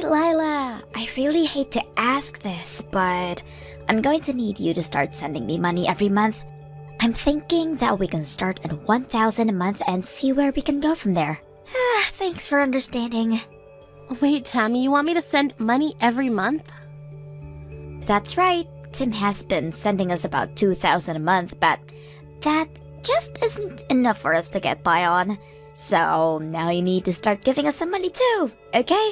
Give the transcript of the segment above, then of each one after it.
Lila, I really hate to ask this, but I'm going to need you to start sending me money every month. I'm thinking that we can start at 1,000 a month and see where we can go from there. Thanks for understanding. Wait, Tammy, you want me to send money every month? That's right. Tim has been sending us about 2,000 a month, but that just isn't enough for us to get by on. So now you need to start giving us some money too, okay?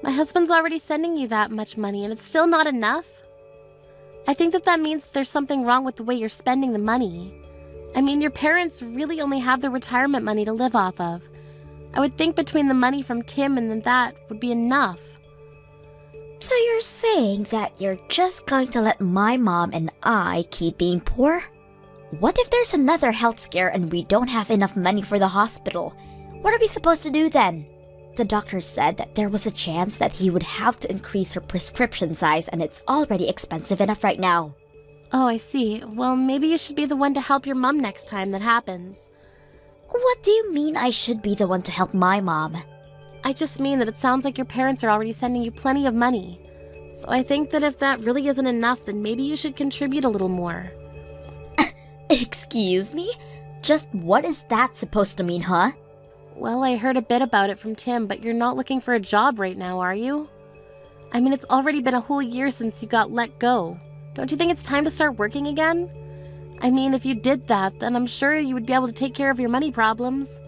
My husband's already sending you that much money and it's still not enough? I think that means there's something wrong with the way you're spending the money. I mean, your parents really only have their retirement money to live off of. I would think between the money from Tim and then that would be enough. So you're saying that you're just going to let my mom and I keep being poor? What if there's another health scare and we don't have enough money for the hospital? What are we supposed to do then? The doctor said that there was a chance that he would have to increase her prescription size and it's already expensive enough right now. Oh, I see. Well, maybe you should be the one to help your mom next time that happens. What do you mean I should be the one to help my mom? I just mean that it sounds like your parents are already sending you plenty of money. So I think that if that really isn't enough, then maybe you should contribute a little more. Excuse me? Just what is that supposed to mean, huh? Well, I heard a bit about it from Tim, but you're not looking for a job right now, are you? I mean, it's already been a whole year since you got let go. Don't you think it's time to start working again? I mean, if you did that, then I'm sure you would be able to take care of your money problems.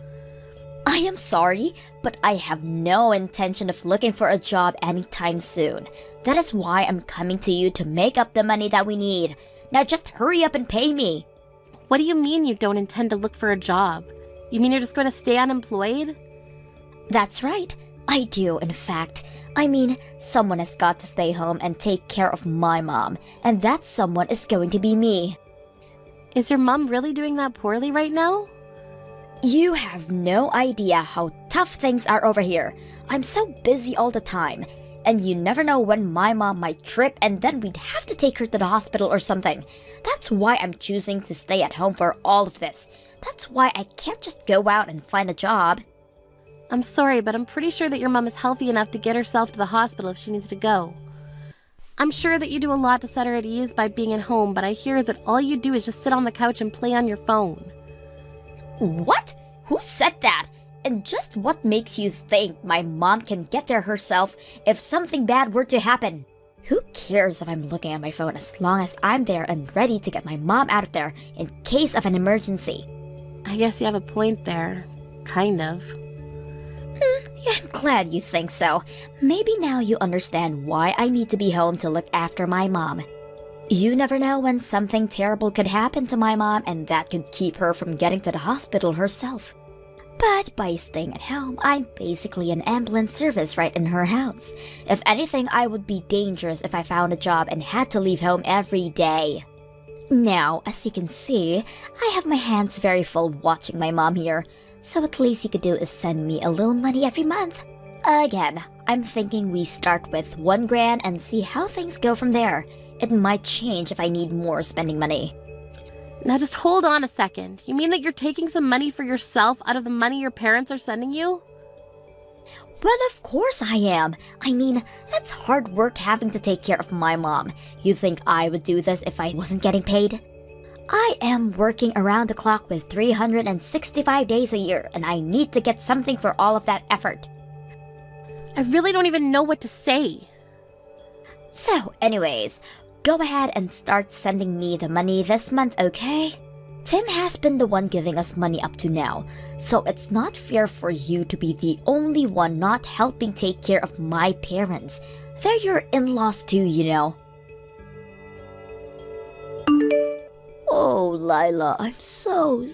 I am sorry, but I have no intention of looking for a job anytime soon. That is why I'm coming to you to make up the money that we need. Now just hurry up and pay me. What do you mean you don't intend to look for a job? You mean you're just going to stay unemployed? That's right. I do, in fact. I mean, someone has got to stay home and take care of my mom, and that someone is going to be me. Is your mom really doing that poorly right now? You have no idea how tough things are over here. I'm so busy all the time, and you never know when my mom might trip and then we'd have to take her to the hospital or something. That's why I'm choosing to stay at home for all of this. That's why I can't just go out and find a job. I'm sorry, but I'm pretty sure that your mom is healthy enough to get herself to the hospital if she needs to go. I'm sure that you do a lot to set her at ease by being at home, but I hear that all you do is just sit on the couch and play on your phone. What? Who said that? And just what makes you think my mom can get there herself if something bad were to happen? Who cares if I'm looking at my phone as long as I'm there and ready to get my mom out of there in case of an emergency? I guess you have a point there. Kind of. Yeah, I'm glad you think so. Maybe now you understand why I need to be home to look after my mom. You never know when something terrible could happen to my mom and that could keep her from getting to the hospital herself. But by staying at home, I'm basically an ambulance service right in her house. If anything, I would be dangerous if I found a job and had to leave home every day. Now, as you can see, I have my hands very full watching my mom here, so at least you could do is send me a little money every month. Again, I'm thinking we start with 1 grand and see how things go from there. It might change if I need more spending money. Now just hold on a second. You mean that you're taking some money for yourself out of the money your parents are sending you? Well, of course I am. I mean, it's hard work having to take care of my mom. You think I would do this if I wasn't getting paid? I am working around the clock with 365 days a year, and I need to get something for all of that effort. I really don't even know what to say. So, anyways, go ahead and start sending me the money this month, okay? Tim has been the one giving us money up to now, so it's not fair for you to be the only one not helping take care of my parents. They're your in-laws too, you know. Oh, Lila, I'm so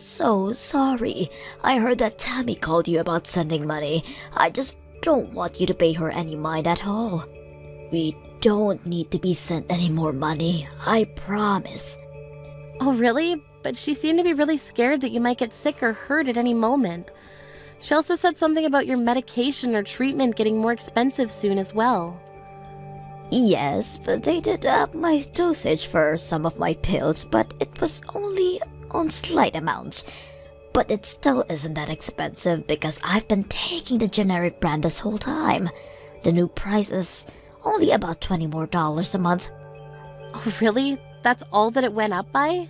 sorry. I heard that Tammy called you about sending money. I just don't want you to pay her any mind at all. We don't need to be sent any more money, I promise. Oh, really? But she seemed to be really scared that you might get sick or hurt at any moment. She also said something about your medication or treatment getting more expensive soon as well. Yes, but they did up my dosage for some of my pills, but it was only on slight amounts. But it still isn't that expensive because I've been taking the generic brand this whole time. The new price is only about $20 more a month. Oh, really? That's all that it went up by?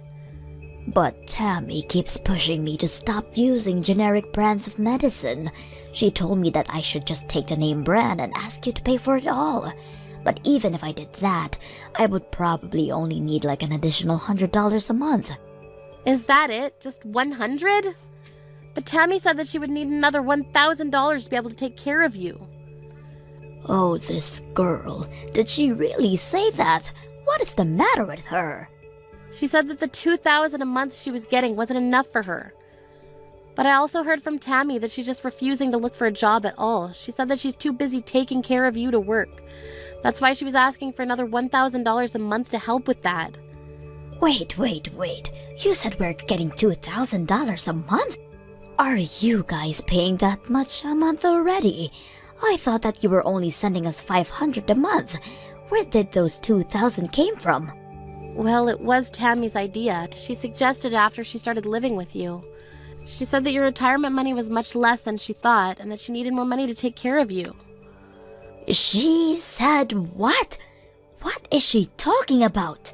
But Tammy keeps pushing me to stop using generic brands of medicine. She told me that I should just take the name brand and ask you to pay for it all. But even if I did that, I would probably only need like an additional $100 a month. Is that it? Just 100? But Tammy said that she would need another $1,000 to be able to take care of you. Oh, this girl. Did she really say that? What is the matter with her? She said that the $2,000 a month she was getting wasn't enough for her. But I also heard from Tammy that she's just refusing to look for a job at all. She said that she's too busy taking care of you to work. That's why she was asking for another $1,000 a month to help with that. Wait. You said we're getting $2,000 a month? Are you guys paying that much a month already? I thought that you were only sending us $500 a month. Where did those $2,000 came from? Well, it was Tammy's idea. She suggested it after she started living with you. She said that your retirement money was much less than she thought and that she needed more money to take care of you. She said what? What is she talking about?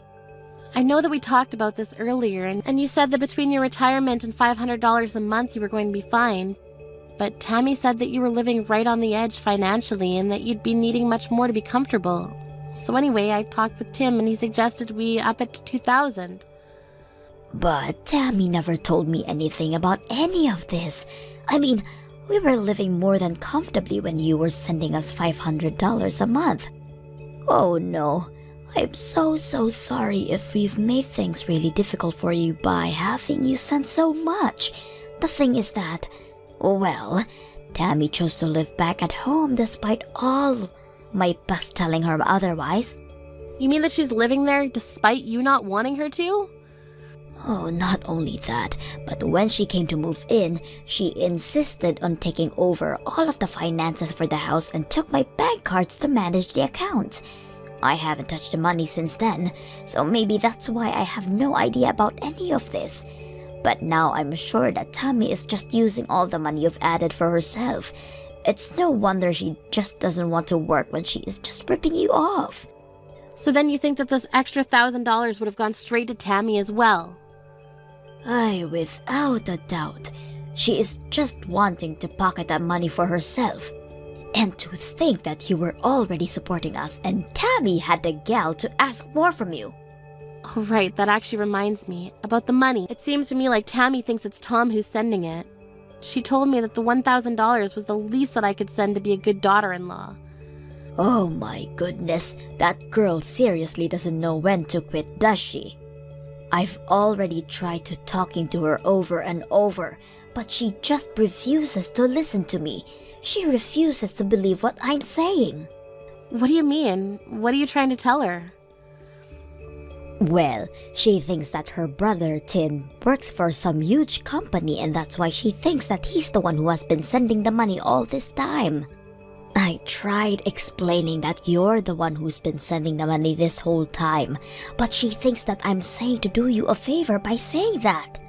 I know that we talked about this earlier, and you said that between your retirement and $500 a month you were going to be fine. But Tammy said that you were living right on the edge financially and that you'd be needing much more to be comfortable. So anyway, I talked with Tim and he suggested we up it to $2,000. But Tammy never told me anything about any of this. I mean, we were living more than comfortably when you were sending us $500 a month. Oh no, I'm so sorry if we've made things really difficult for you by having you send so much. The thing is that, well, Tammy chose to live back at home despite all my best telling her otherwise. You mean that she's living there despite you not wanting her to? Oh, not only that, but when she came to move in, she insisted on taking over all of the finances for the house and took my bank cards to manage the account. I haven't touched the money since then, so maybe that's why I have no idea about any of this. But now I'm sure that Tammy is just using all the money you've added for herself. It's no wonder she just doesn't want to work when she is just ripping you off. So then you think that this extra $1,000 would have gone straight to Tammy as well? Aye, without a doubt. She is just wanting to pocket that money for herself. And to think that you were already supporting us and Tammy had the gall to ask more from you. Oh, right, that actually reminds me. About the money, it seems to me like Tammy thinks it's Tom who's sending it. She told me that the $1,000 was the least that I could send to be a good daughter-in-law. Oh my goodness, that girl seriously doesn't know when to quit, does she? I've already tried to talking to her over and over, but she just refuses to listen to me. She refuses to believe what I'm saying. What do you mean? What are you trying to tell her? Well, she thinks that her brother Tim works for some huge company and that's why she thinks that he's the one who has been sending the money all this time. I tried explaining that you're the one who's been sending the money this whole time, but she thinks that I'm saying to do you a favor by saying that.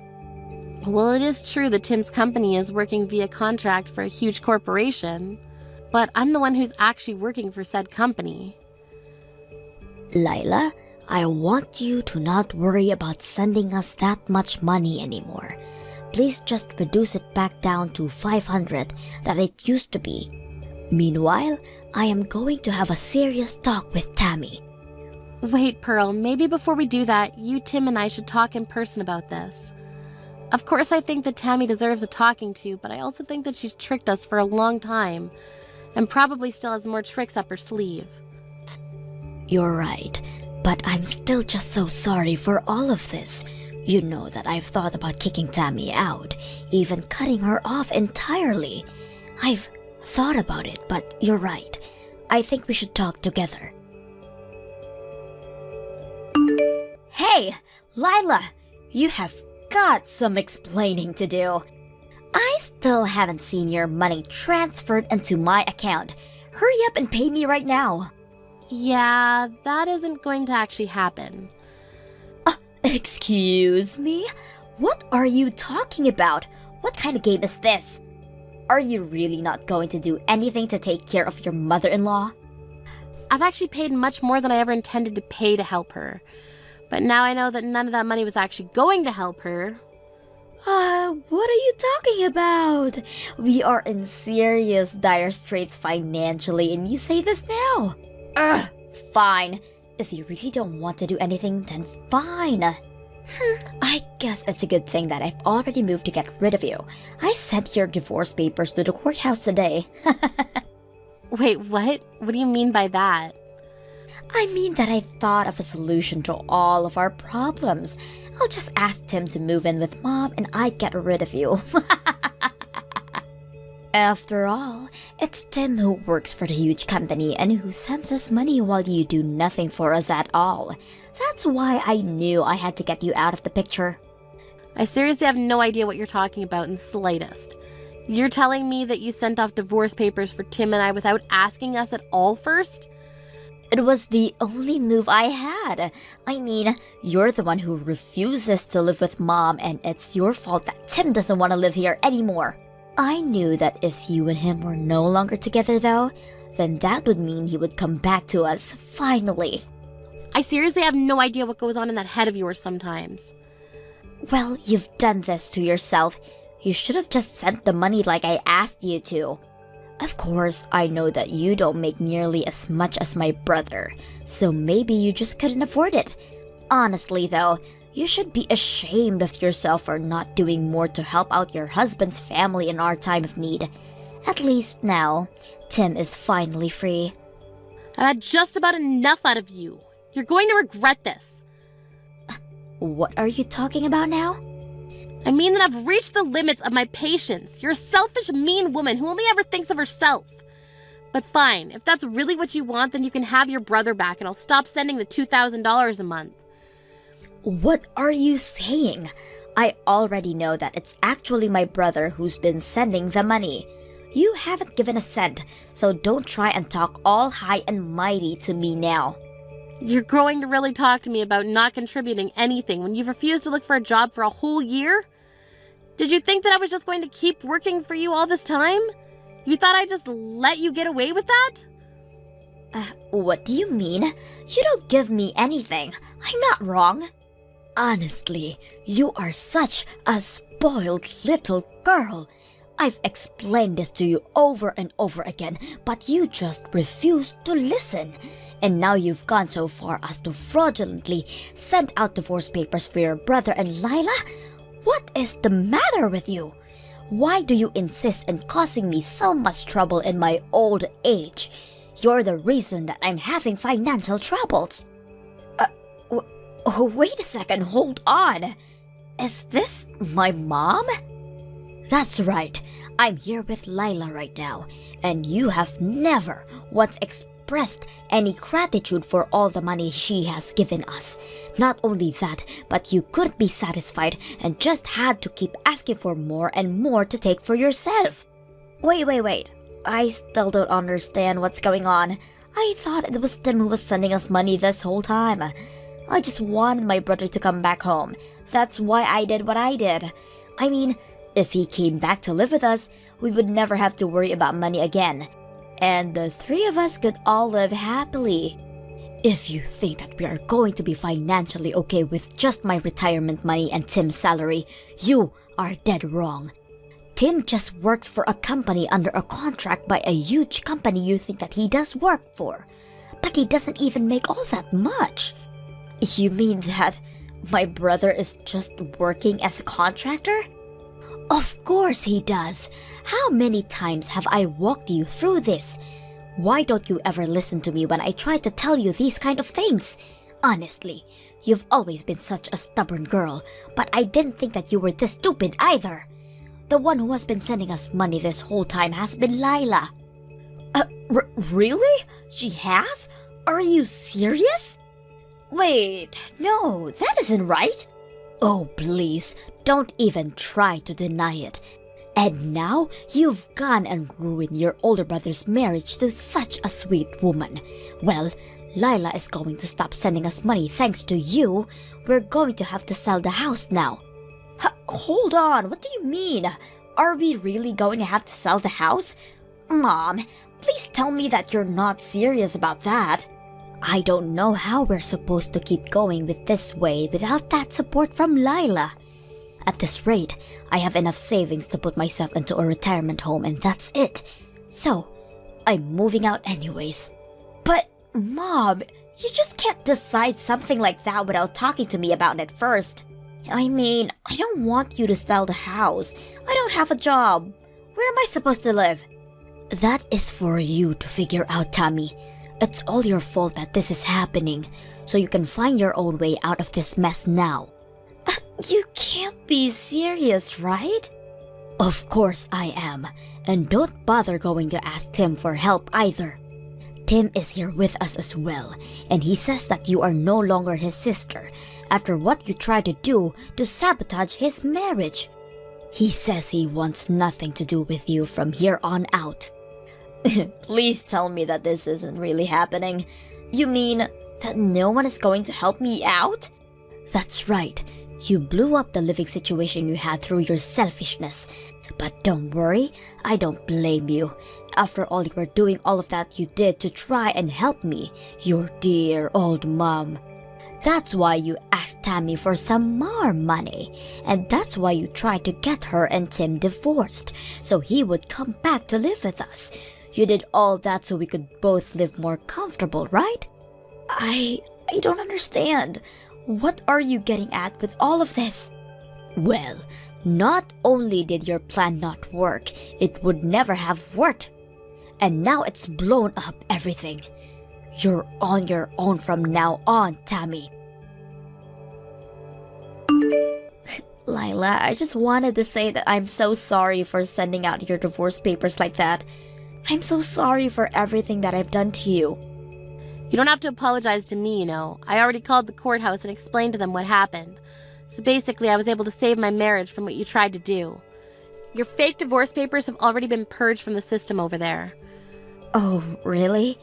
Well, it is true that Tim's company is working via contract for a huge corporation, but I'm the one who's actually working for said company. Lila, I want you to not worry about sending us that much money anymore. Please just reduce it back down to $500 that it used to be. Meanwhile, I am going to have a serious talk with Tammy. Wait, Pearl, maybe before we do that, you, Tim, and I should talk in person about this. Of course, I think that Tammy deserves a talking to, but I also think that she's tricked us for a long time, and probably still has more tricks up her sleeve. You're right, but I'm still just so sorry for all of this. You know that I've thought about kicking Tammy out, even cutting her off entirely. I've thought about it, but you're right. I think we should talk together. Hey, Lila, you have got some explaining to do. I still haven't seen your money transferred into my account. Hurry up and pay me right now. Yeah, that isn't going to actually happen. Excuse me? What are you talking about? What kind of game is this? Are you really not going to do anything to take care of your mother-in-law? I've actually paid much more than I ever intended to pay to help her. But now I know that none of that money was actually going to help her. What are you talking about? We are in serious dire straits financially and you say this now? Fine. If you really don't want to do anything, then fine. I guess it's a good thing that I've already moved to get rid of you. I sent your divorce papers to the courthouse today. Wait, what? What do you mean by that? I mean that I thought of a solution to all of our problems. I'll just ask Tim to move in with Mom and I get rid of you. After all, it's Tim who works for the huge company and who sends us money while you do nothing for us at all. That's why I knew I had to get you out of the picture. I seriously have no idea what you're talking about in the slightest. You're telling me that you sent off divorce papers for Tim and I without asking us at all first? It was the only move I had. I mean, you're the one who refuses to live with Mom and it's your fault that Tim doesn't want to live here anymore. I knew that if you and him were no longer together though, then that would mean he would come back to us, finally. I seriously have no idea what goes on in that head of yours sometimes. Well, you've done this to yourself. You should have just sent the money like I asked you to. Of course, I know that you don't make nearly as much as my brother, so maybe you just couldn't afford it. Honestly though, you should be ashamed of yourself for not doing more to help out your husband's family in our time of need. At least now, Tim is finally free. I've had just about enough out of you. You're going to regret this. What are you talking about now? I mean that I've reached the limits of my patience. You're a selfish, mean woman who only ever thinks of herself. But fine, if that's really what you want, then you can have your brother back and I'll stop sending the $2,000 a month. What are you saying? I already know that it's actually my brother who's been sending the money. You haven't given a cent, so don't try and talk all high and mighty to me now. You're going to really talk to me about not contributing anything when you've refused to look for a job for a whole year? Did you think that I was just going to keep working for you all this time? You thought I'd just let you get away with that? What do you mean? You don't give me anything. I'm not wrong. Honestly, you are such a spoiled little girl. I've explained this to you over and over again, but you just refuse to listen. And now you've gone so far as to fraudulently send out divorce papers for your brother and Lila? What is the matter with you? Why do you insist on causing me so much trouble in my old age? You're the reason that I'm having financial troubles. Wait a second, hold on. Is this my mom? That's right. I'm here with Lila right now, and you have never once expressed any gratitude for all the money she has given us. Not only that, but you couldn't be satisfied and just had to keep asking for more and more to take for yourself. Wait. I still don't understand what's going on. I thought it was Tim who was sending us money this whole time. I just wanted my brother to come back home. That's why I did what I did. I mean, if he came back to live with us, we would never have to worry about money again. And the three of us could all live happily. If you think that we are going to be financially okay with just my retirement money and Tim's salary, you are dead wrong. Tim just works for a company under a contract by a huge company you think that he does work for. But he doesn't even make all that much. You mean that my brother is just working as a contractor? Of course he does. How many times have I walked you through this? Why don't you ever listen to me when I try to tell you these kind of things? Honestly, you've always been such a stubborn girl, but I didn't think that you were this stupid either. The one who has been sending us money this whole time has been Lila. Really? She has? Are you serious? Wait, no, that isn't right. Oh, please, don't even try to deny it. And now you've gone and ruined your older brother's marriage to such a sweet woman. Well, Lila is going to stop sending us money thanks to you. We're going to have to sell the house now. Hold on, what do you mean? Are we really going to have to sell the house? Mom, please tell me that you're not serious about that. I don't know how we're supposed to keep going with this way without that support from Lila. At this rate, I have enough savings to put myself into a retirement home and that's it. So, I'm moving out anyways. But, Mom, you just can't decide something like that without talking to me about it first. I mean, I don't want you to sell the house. I don't have a job. Where am I supposed to live? That is for you to figure out, Tammy. It's all your fault that this is happening, so you can find your own way out of this mess now. You can't be serious, right? Of course I am, and don't bother going to ask Tim for help either. Tim is here with us as well, and he says that you are no longer his sister after what you tried to do to sabotage his marriage. He says he wants nothing to do with you from here on out. Please tell me that this isn't really happening. You mean that no one is going to help me out? That's right. You blew up the living situation you had through your selfishness. But don't worry, I don't blame you. After all, you were doing all of that you did to try and help me, your dear old mom. That's why you asked Tammy for some more money. And that's why you tried to get her and Tim divorced, so he would come back to live with us. You did all that so we could both live more comfortable, right? I don't understand. What are you getting at with all of this? Well, not only did your plan not work, it would never have worked. And now it's blown up everything. You're on your own from now on, Tammy. Lila, I just wanted to say that I'm so sorry for sending out your divorce papers like that. I'm so sorry for everything that I've done to you. You don't have to apologize to me, you know. I already called the courthouse and explained to them what happened. So basically, I was able to save my marriage from what you tried to do. Your fake divorce papers have already been purged from the system over there. Oh, really?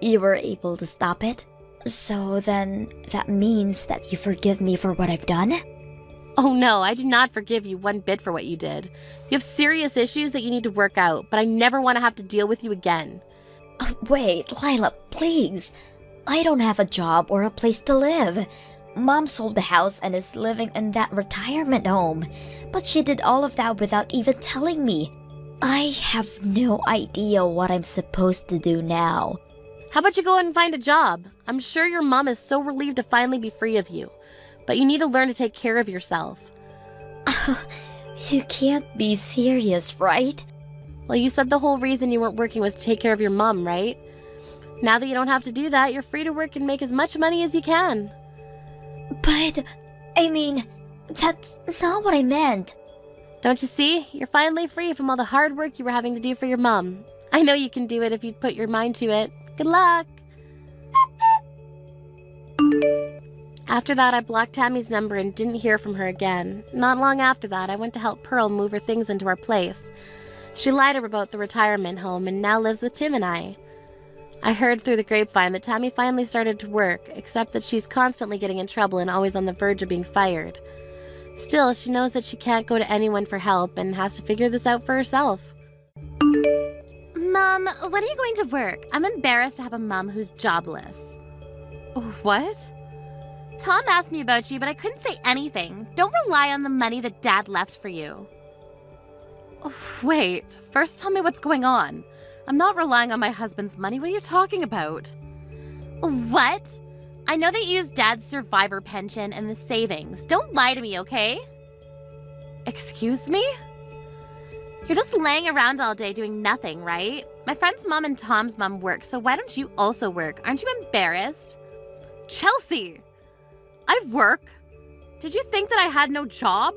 You were able to stop it? So then, that means that you forgive me for what I've done? Oh no, I do not forgive you one bit for what you did. You have serious issues that you need to work out, but I never want to have to deal with you again. Wait, Lila, please. I don't have a job or a place to live. Mom sold the house and is living in that retirement home. But she did all of that without even telling me. I have no idea what I'm supposed to do now. How about you go out and find a job? I'm sure your mom is so relieved to finally be free of you. But you need to learn to take care of yourself. You can't be serious, right? Well, you said the whole reason you weren't working was to take care of your mom, right? Now that you don't have to do that, you're free to work and make as much money as you can. But, I mean, that's not what I meant. Don't you see? You're finally free from all the hard work you were having to do for your mom. I know you can do it if you'd put your mind to it. Good luck! After that, I blocked Tammy's number and didn't hear from her again. Not long after that, I went to help Pearl move her things into our place. She lied about the retirement home and now lives with Tim and I. I heard through the grapevine that Tammy finally started to work, except that she's constantly getting in trouble and always on the verge of being fired. Still, she knows that she can't go to anyone for help and has to figure this out for herself. Mom, when are you going to work? I'm embarrassed to have a mom who's jobless. What? Tom asked me about you, but I couldn't say anything. Don't rely on the money that Dad left for you. Wait, first tell me what's going on. I'm not relying on my husband's money. What are you talking about? What? I know they used Dad's survivor pension and the savings. Don't lie to me, okay? Excuse me? You're just laying around all day doing nothing, right? My friend's mom and Tom's mom work, so why don't you also work? Aren't you embarrassed? Chelsea! I work. Did you think that I had no job?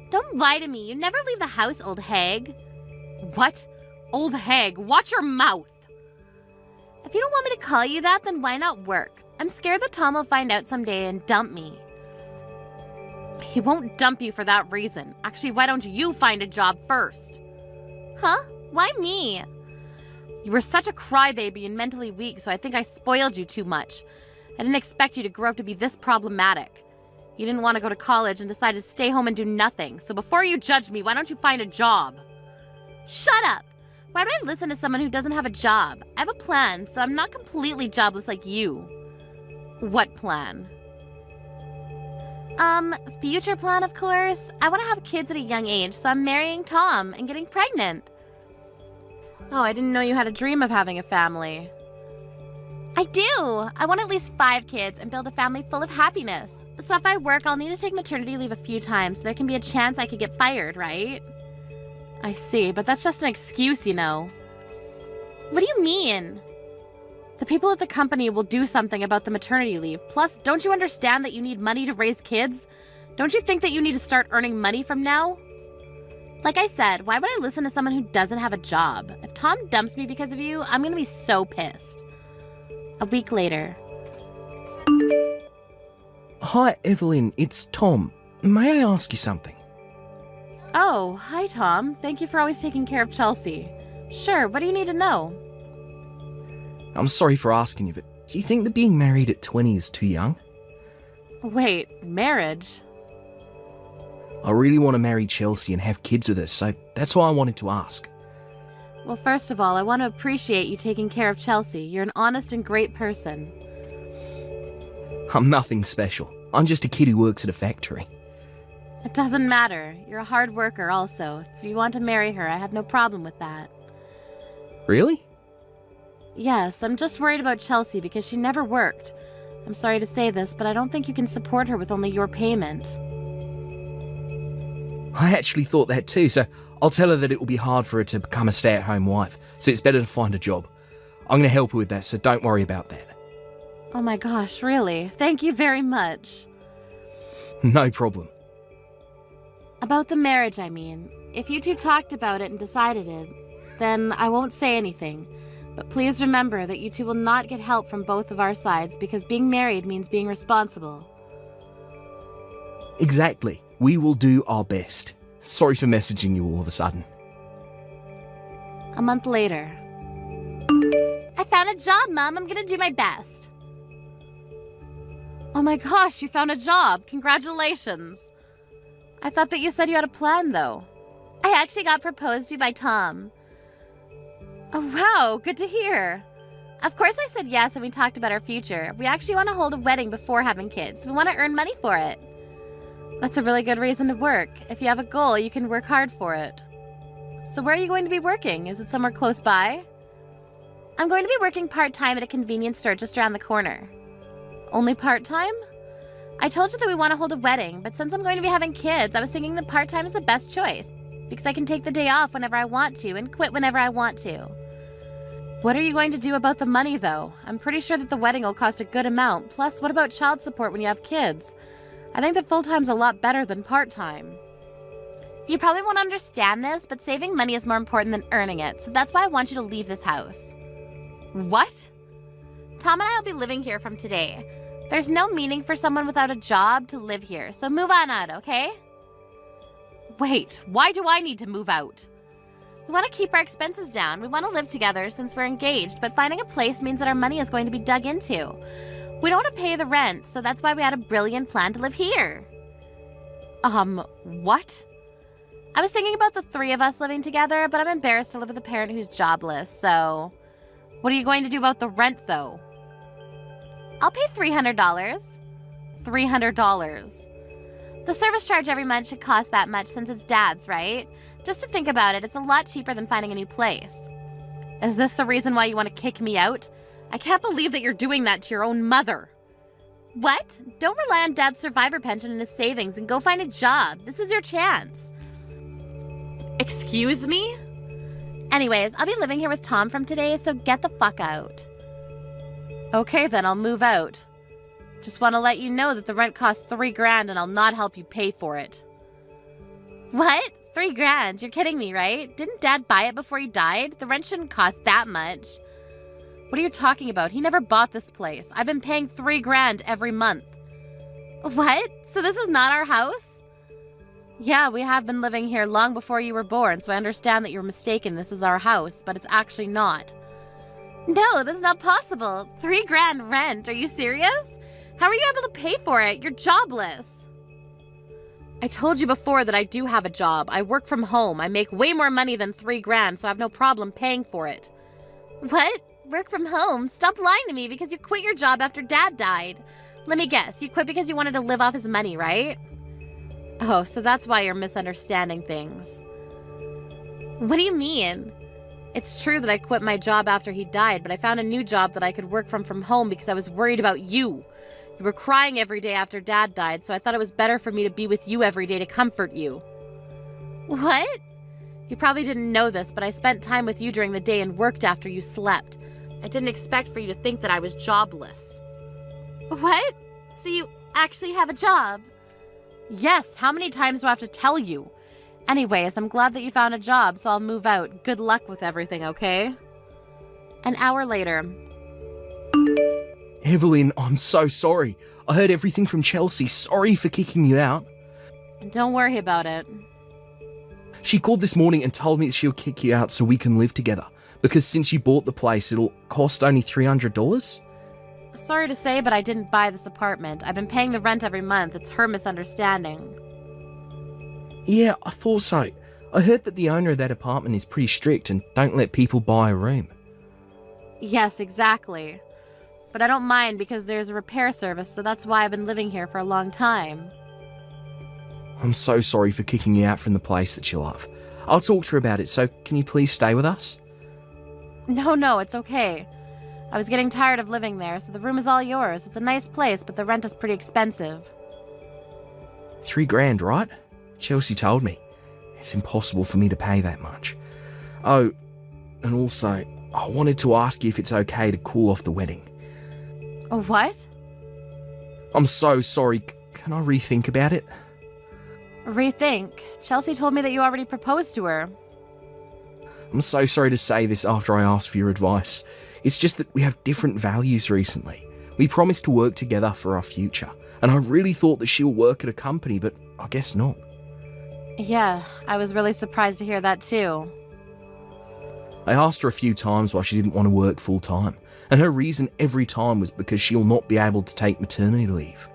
Don't lie to me. You never leave the house, old hag. What? Old hag, watch your mouth! If you don't want me to call you that, then why not work? I'm scared that Tom will find out someday and dump me. He won't dump you for that reason. Actually, why don't you find a job first? Huh? Why me? You were such a crybaby and mentally weak, so I think I spoiled you too much. I didn't expect you to grow up to be this problematic. You didn't want to go to college and decided to stay home and do nothing. So before you judge me, why don't you find a job? Shut up! Why would I listen to someone who doesn't have a job? I have a plan, so I'm not completely jobless like you. What plan? Future plan, of course. I want to have kids at a young age, so I'm marrying Tom and getting pregnant. Oh, I didn't know you had a dream of having a family. I do! I want at least 5 kids and build a family full of happiness. So if I work, I'll need to take maternity leave a few times so there can be a chance I could get fired, right? I see, but that's just an excuse, you know. What do you mean? The people at the company will do something about the maternity leave. Plus, don't you understand that you need money to raise kids? Don't you think that you need to start earning money from now? Like I said, why would I listen to someone who doesn't have a job? If Tom dumps me because of you, I'm gonna be so pissed. A week later. Hi, Evelyn, it's Tom. May I ask you something? Oh, hi, Tom. Thank you for always taking care of Chelsea. Sure, what do you need to know? I'm sorry for asking you, but do you think that being married at 20 is too young? Wait, marriage? I really want to marry Chelsea and have kids with her, so that's why I wanted to ask. Well, first of all, I want to appreciate you taking care of Chelsea. You're an honest and great person. I'm nothing special. I'm just a kid who works at a factory. It doesn't matter. You're a hard worker also. If you want to marry her, I have no problem with that. Really? Yes, I'm just worried about Chelsea because she never worked. I'm sorry to say this, but I don't think you can support her with only your payment. I actually thought that too, so I'll tell her that it will be hard for her to become a stay-at-home wife, so it's better to find a job. I'm going to help her with that, so don't worry about that. Oh my gosh, really? Thank you very much. No problem. About the marriage, I mean. If you two talked about it and decided it, then I won't say anything. But please remember that you two will not get help from both of our sides because being married means being responsible. Exactly. We will do our best. Sorry for messaging you all of a sudden. A month later. I found a job, Mom. I'm gonna do my best. Oh my gosh, you found a job. Congratulations. I thought that you said you had a plan, though. I actually got proposed to by Tom. Oh, wow. Good to hear. Of course I said yes and we talked about our future. We actually want to hold a wedding before having kids. We want to earn money for it. That's a really good reason to work. If you have a goal, you can work hard for it. So where are you going to be working? Is it somewhere close by? I'm going to be working part-time at a convenience store just around the corner. Only part-time? I told you that we want to hold a wedding, but since I'm going to be having kids, I was thinking that part-time is the best choice. Because I can take the day off whenever I want to and quit whenever I want to. What are you going to do about the money, though? I'm pretty sure that the wedding will cost a good amount. Plus, what about child support when you have kids? I think that full-time's a lot better than part-time. You probably won't understand this, but saving money is more important than earning it, so that's why I want you to leave this house. What? Tom and I will be living here from today. There's no meaning for someone without a job to live here, so move on out, okay? Wait, why do I need to move out? We want to keep our expenses down. We want to live together since we're engaged, but finding a place means that our money is going to be dug into. We don't want to pay the rent, so that's why we had a brilliant plan to live here. What? I was thinking about the 3 of us living together, but I'm embarrassed to live with a parent who's jobless, so... What are you going to do about the rent, though? I'll pay $300. $300. The service charge every month should cost that much since it's Dad's, right? Just to think about it, it's a lot cheaper than finding a new place. Is this the reason why you want to kick me out? I can't believe that you're doing that to your own mother. What? Don't rely on Dad's survivor pension and his savings and go find a job. This is your chance. Excuse me? Anyways, I'll be living here with Tom from today, so get the fuck out. Okay, then I'll move out. Just want to let you know that the rent costs $3,000 and I'll not help you pay for it. What? $3,000? You're kidding me, right? Didn't Dad buy it before he died? The rent shouldn't cost that much. What are you talking about? He never bought this place. I've been paying $3,000 every month. What? So this is not our house? Yeah, we have been living here long before you were born, so I understand that you're mistaken. This is our house, but it's actually not. No, that's not possible. $3,000 rent. Are you serious? How are you able to pay for it? You're jobless. I told you before that I do have a job. I work from home. I make way more money than $3,000, so I have no problem paying for it. What? Work from home? Stop lying to me because you quit your job after Dad died. Let me guess, you quit because you wanted to live off his money, right? Oh, so that's why you're misunderstanding things. What do you mean? It's true that I quit my job after he died, but I found a new job that I could work from home because I was worried about you. You were crying every day after Dad died, so I thought it was better for me to be with you every day to comfort you. What? You probably didn't know this, but I spent time with you during the day and worked after you slept. I didn't expect for you to think that I was jobless. What? So you actually have a job? Yes, how many times do I have to tell you? Anyways, I'm glad that you found a job, so I'll move out. Good luck with everything, okay? An hour later. Evelyn, I'm so sorry. I heard everything from Chelsea. Sorry for kicking you out. Don't worry about it. She called this morning and told me she'll kick you out so we can live together. Because since you bought the place, it'll cost only $300. Sorry to say, but I didn't buy this apartment. I've been paying the rent every month. It's her misunderstanding. Yeah, I thought so. I heard that the owner of that apartment is pretty strict and don't let people buy a room. Yes, exactly. But I don't mind because there's a repair service, so that's why I've been living here for a long time. I'm so sorry for kicking you out from the place that you love. I'll talk to her about it, so can you please stay with us? No, it's okay. I was getting tired of living there, so the room is all yours. It's a nice place, but the rent is pretty expensive. $3,000, right? Chelsea told me. It's impossible for me to pay that much. Oh, and also, I wanted to ask you if it's okay to call off the wedding. What? I'm so sorry. Can I rethink about it? Rethink? Chelsea told me that you already proposed to her. I'm so sorry to say this after I asked for your advice. It's just that we have different values recently. We promised to work together for our future, and I really thought that she'll work at a company, but I guess not. Yeah, I was really surprised to hear that too. I asked her a few times why she didn't want to work full time, and her reason every time was because she'll not be able to take maternity leave.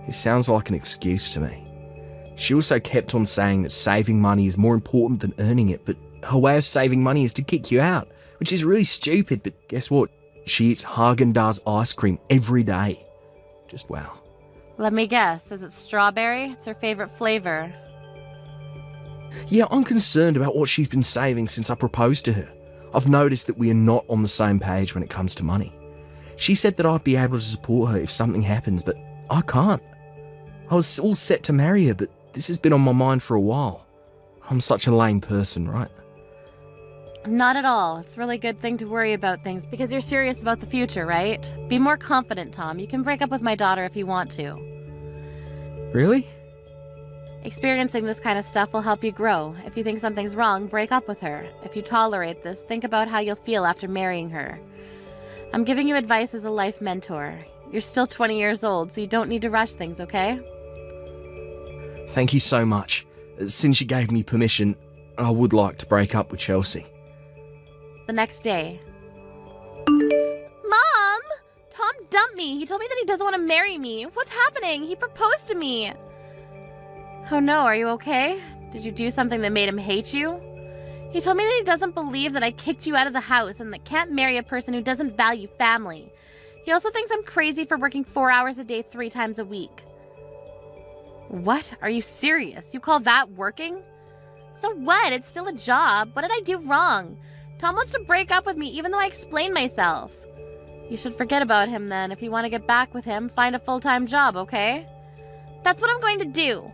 It sounds like an excuse to me. She also kept on saying that saving money is more important than earning it, but her way of saving money is to kick you out, which is really stupid, but guess what? She eats Haagen-Dazs ice cream every day. Just wow. Let me guess, is it strawberry? It's her favorite flavor. Yeah, I'm concerned about what she's been saving since I proposed to her. I've noticed that we are not on the same page when it comes to money. She said that I'd be able to support her if something happens, but I can't. I was all set to marry her, but this has been on my mind for a while. I'm such a lame person, right? Not at all. It's a really good thing to worry about things because you're serious about the future, right? Be more confident, Tom. You can break up with my daughter if you want to. Really? Experiencing this kind of stuff will help you grow. If you think something's wrong, break up with her. If you tolerate this, think about how you'll feel after marrying her. I'm giving you advice as a life mentor. You're still 20 years old, so you don't need to rush things, okay? Thank you so much. Since you gave me permission, I would like to break up with Chelsea. The next day. Mom! Tom dumped me. He told me that he doesn't want to marry me. What's happening? He proposed to me. Oh no, are you okay? Did you do something that made him hate you? He told me that he doesn't believe that I kicked you out of the house and that can't marry a person who doesn't value family. He also thinks I'm crazy for working 4 hours a day 3 times a week. What? Are you serious? You call that working? So what? It's still a job. What did I do wrong? Tom wants to break up with me even though I explained myself. You should forget about him then. If you want to get back with him, find a full-time job, okay? That's what I'm going to do.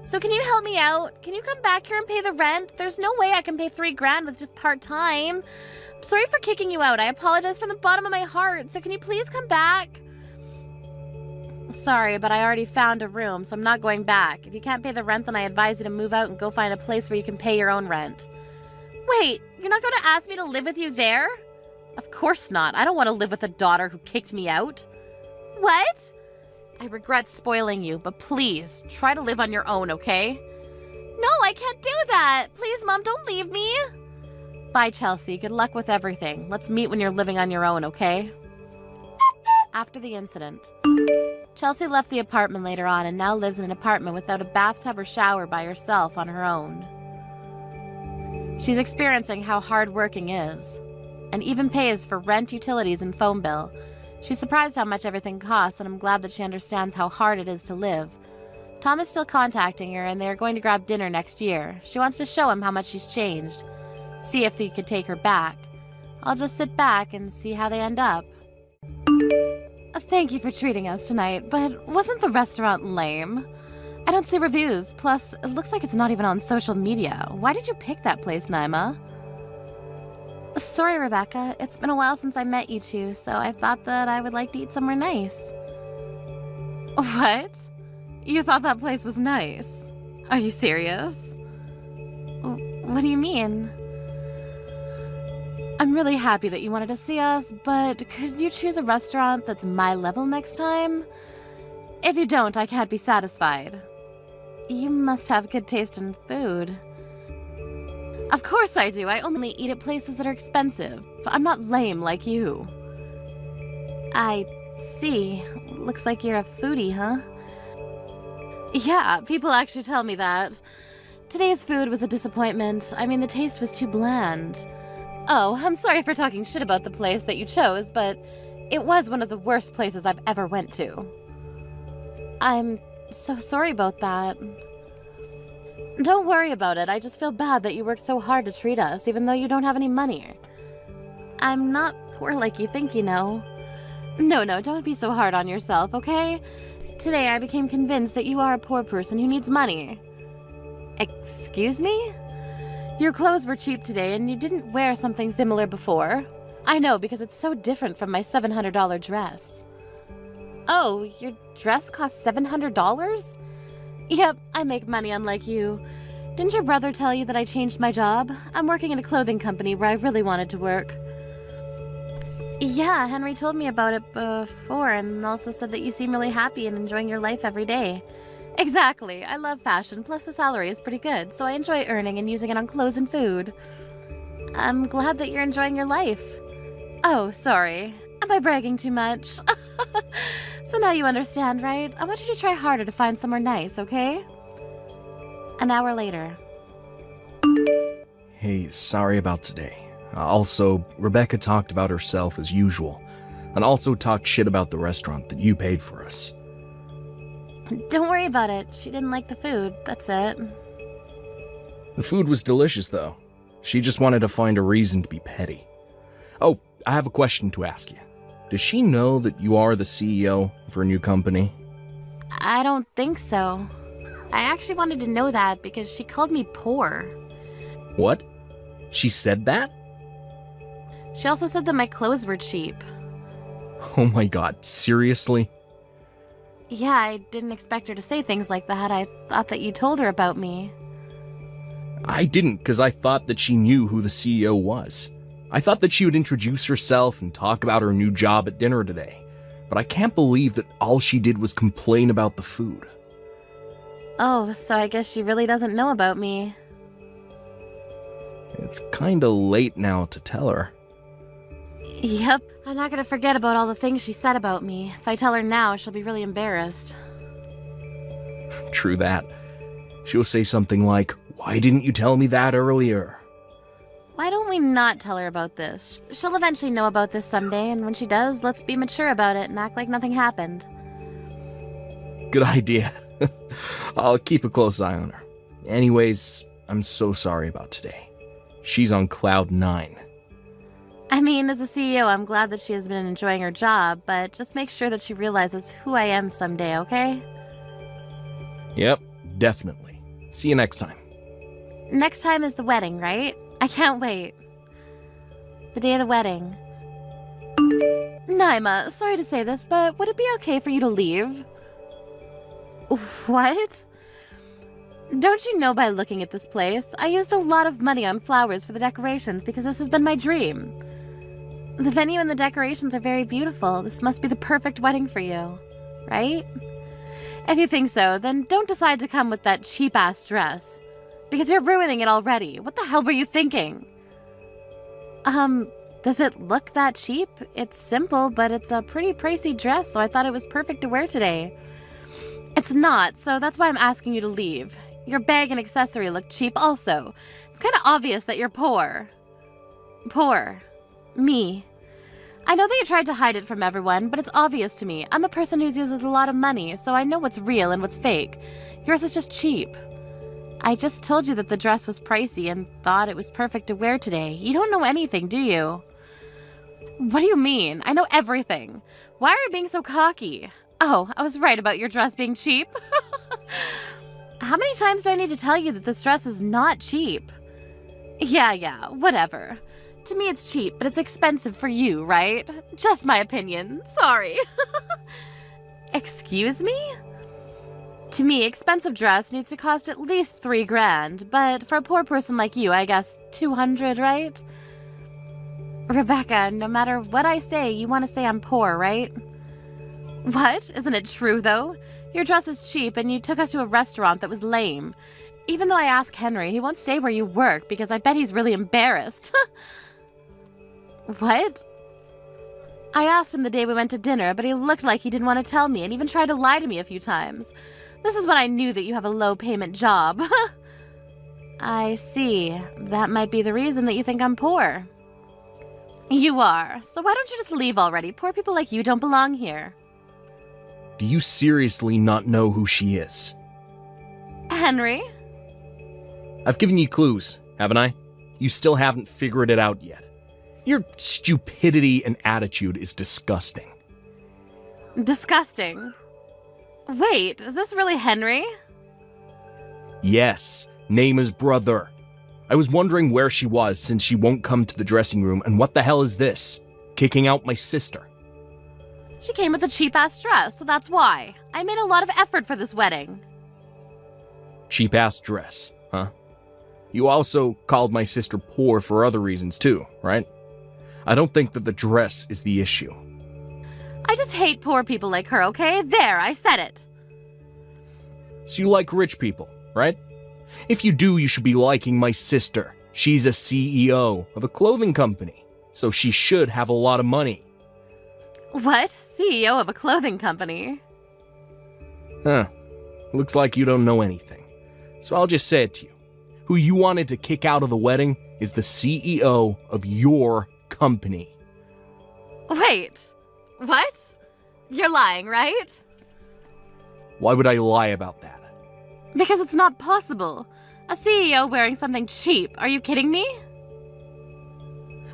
So can you help me out? Can you come back here and pay the rent? There's no way I can pay $3,000 with just part-time. I'm sorry for kicking you out. I apologize from the bottom of my heart. So can you please come back? Sorry, but I already found a room, so I'm not going back. If you can't pay the rent, then I advise you to move out and go find a place where you can pay your own rent. Wait, you're not going to ask me to live with you there? Of course not. I don't want to live with a daughter who kicked me out. What? I regret spoiling you, but please, try to live on your own, okay? No, I can't do that. Please, Mom, don't leave me. Bye, Chelsea. Good luck with everything. Let's meet when you're living on your own, okay? After the incident. Chelsea left the apartment later on and now lives in an apartment without a bathtub or shower by herself on her own. She's experiencing how hard working is, and even pays for rent, utilities, and phone bill. She's surprised how much everything costs, and I'm glad that she understands how hard it is to live. Tom is still contacting her, and they are going to grab dinner next year. She wants to show him how much she's changed, see if he could take her back. I'll just sit back and see how they end up. Thank you for treating us tonight, but wasn't the restaurant lame? I don't see reviews, plus it looks like it's not even on social media. Why did you pick that place, Naima? Sorry, Rebecca. It's been a while since I met you two, so I thought that I would like to eat somewhere nice. What? You thought that place was nice? Are you serious? What do you mean? I'm really happy that you wanted to see us, but could you choose a restaurant that's my level next time? If you don't, I can't be satisfied. You must have good taste in food. Of course I do. I only eat at places that are expensive. I'm not lame like you. I see. Looks like you're a foodie, huh? Yeah, people actually tell me that. Today's food was a disappointment. I mean, the taste was too bland. Oh, I'm sorry for talking shit about the place that you chose, but it was one of the worst places I've ever went to. I'm so sorry about that. Don't worry about it. I just feel bad that you worked so hard to treat us, even though you don't have any money. I'm not poor like you think, you know. No, don't be so hard on yourself, okay? Today I became convinced that you are a poor person who needs money. Excuse me? Your clothes were cheap today and you didn't wear something similar before. I know, because it's so different from my $700 dress. Oh, your dress cost $700? Yep, I make money unlike you. Didn't your brother tell you that I changed my job? I'm working in a clothing company where I really wanted to work. Yeah, Henry told me about it before and also said that you seem really happy and enjoying your life every day. Exactly. I love fashion, plus the salary is pretty good, so I enjoy earning and using it on clothes and food. I'm glad that you're enjoying your life. Oh, sorry. Am I bragging too much? So now you understand, right? I want you to try harder to find somewhere nice, okay? An hour later. Hey, sorry about today. Also, Rebecca talked about herself as usual, and also talked shit about the restaurant that you paid for us. Don't worry about it. She didn't like the food, that's it. The food was delicious, though. She just wanted to find a reason to be petty. Oh, I have a question to ask you. Does she know that you are the CEO of her new company? I don't think so. I actually wanted to know that because she called me poor. What? She said that? She also said that my clothes were cheap. Oh my god, seriously? Yeah, I didn't expect her to say things like that. I thought that you told her about me. I didn't, because I thought that she knew who the CEO was. I thought that she would introduce herself and talk about her new job at dinner today. But I can't believe that all she did was complain about the food. Oh, so I guess she really doesn't know about me. It's kinda late now to tell her. Yep, I'm not gonna forget about all the things she said about me. If I tell her now, she'll be really embarrassed. True that. She'll say something like, "Why didn't you tell me that earlier?" Why don't we not tell her about this? She'll eventually know about this someday, and when she does, let's be mature about it and act like nothing happened. Good idea. I'll keep a close eye on her. Anyways, I'm so sorry about today. She's on cloud 9. I mean, as a CEO, I'm glad that she has been enjoying her job, but just make sure that she realizes who I am someday, okay? Yep, definitely. See you next time. Next time is the wedding, right? I can't wait. The day of the wedding. Naima, sorry to say this, but would it be okay for you to leave? What? Don't you know by looking at this place, I used a lot of money on flowers for the decorations because this has been my dream. The venue and the decorations are very beautiful. This must be the perfect wedding for you, right? If you think so, then don't decide to come with that cheap-ass dress. Because you're ruining it already. What the hell were you thinking? The Does it look that cheap? It's simple, but it's a pretty pricey dress, so I thought it was perfect to wear today. It's not, so that's why I'm asking you to leave. Your bag and accessory look cheap also. It's kind of obvious that you're poor. Poor. Me. I know that you tried to hide it from everyone, but it's obvious to me. I'm a person who uses a lot of money, so I know what's real and what's fake. Yours is just cheap. I just told you that the dress was pricey and thought it was perfect to wear today. You don't know anything, do you? What do you mean? I know everything. Why are you being so cocky? Oh, I was right about your dress being cheap. How many times do I need to tell you that this dress is not cheap? Yeah, whatever. To me it's cheap, but it's expensive for you, right? Just my opinion. Sorry. Excuse me? To me, expensive dress needs to cost at least $3,000, but for a poor person like you, I guess 200, right? Rebecca, no matter what I say, you want to say I'm poor, right? What? Isn't it true, though? Your dress is cheap, and you took us to a restaurant that was lame. Even though I asked Henry, he won't say where you work, because I bet he's really embarrassed. What? I asked him the day we went to dinner, but he looked like he didn't want to tell me, and even tried to lie to me a few times. This is when I knew that you have a low-payment job. I see. That might be the reason that you think I'm poor. You are. So why don't you just leave already? Poor people like you don't belong here. Do you seriously not know who she is? Henry? I've given you clues, haven't I? You still haven't figured it out yet. Your stupidity and attitude is disgusting. Disgusting. Wait, is this really Henry? Yes, name is brother. I was wondering where she was since she won't come to the dressing room, and what the hell is this? Kicking out my sister. She came with a cheap-ass dress, so that's why. I made a lot of effort for this wedding. Cheap-ass dress, huh? You also called my sister poor for other reasons too, right? I don't think that the dress is the issue. I just hate poor people like her, okay? There, I said it. So you like rich people, right? If you do, you should be liking my sister. She's a CEO of a clothing company, so she should have a lot of money. What? CEO of a clothing company? Huh. Looks like you don't know anything. So I'll just say it to you. Who you wanted to kick out of the wedding is the CEO of your company. Wait. What? You're lying, right? Why would I lie about that? Because it's not possible. A CEO wearing something cheap. Are you kidding me?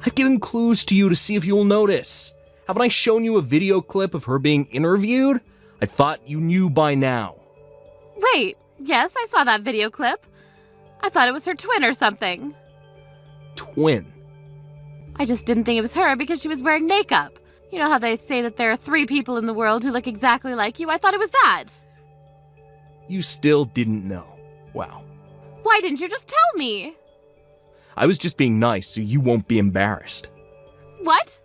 I've given clues to you to see if you'll notice. Haven't I shown you a video clip of her being interviewed? I thought you knew by now. Wait, yes, I saw that video clip. I thought it was her twin or something. Twin? I just didn't think it was her because she was wearing makeup. You know how they say that there are 3 people in the world who look exactly like you? I thought it was that. You still didn't know. Wow. Why didn't you just tell me? I was just being nice so you won't be embarrassed. What?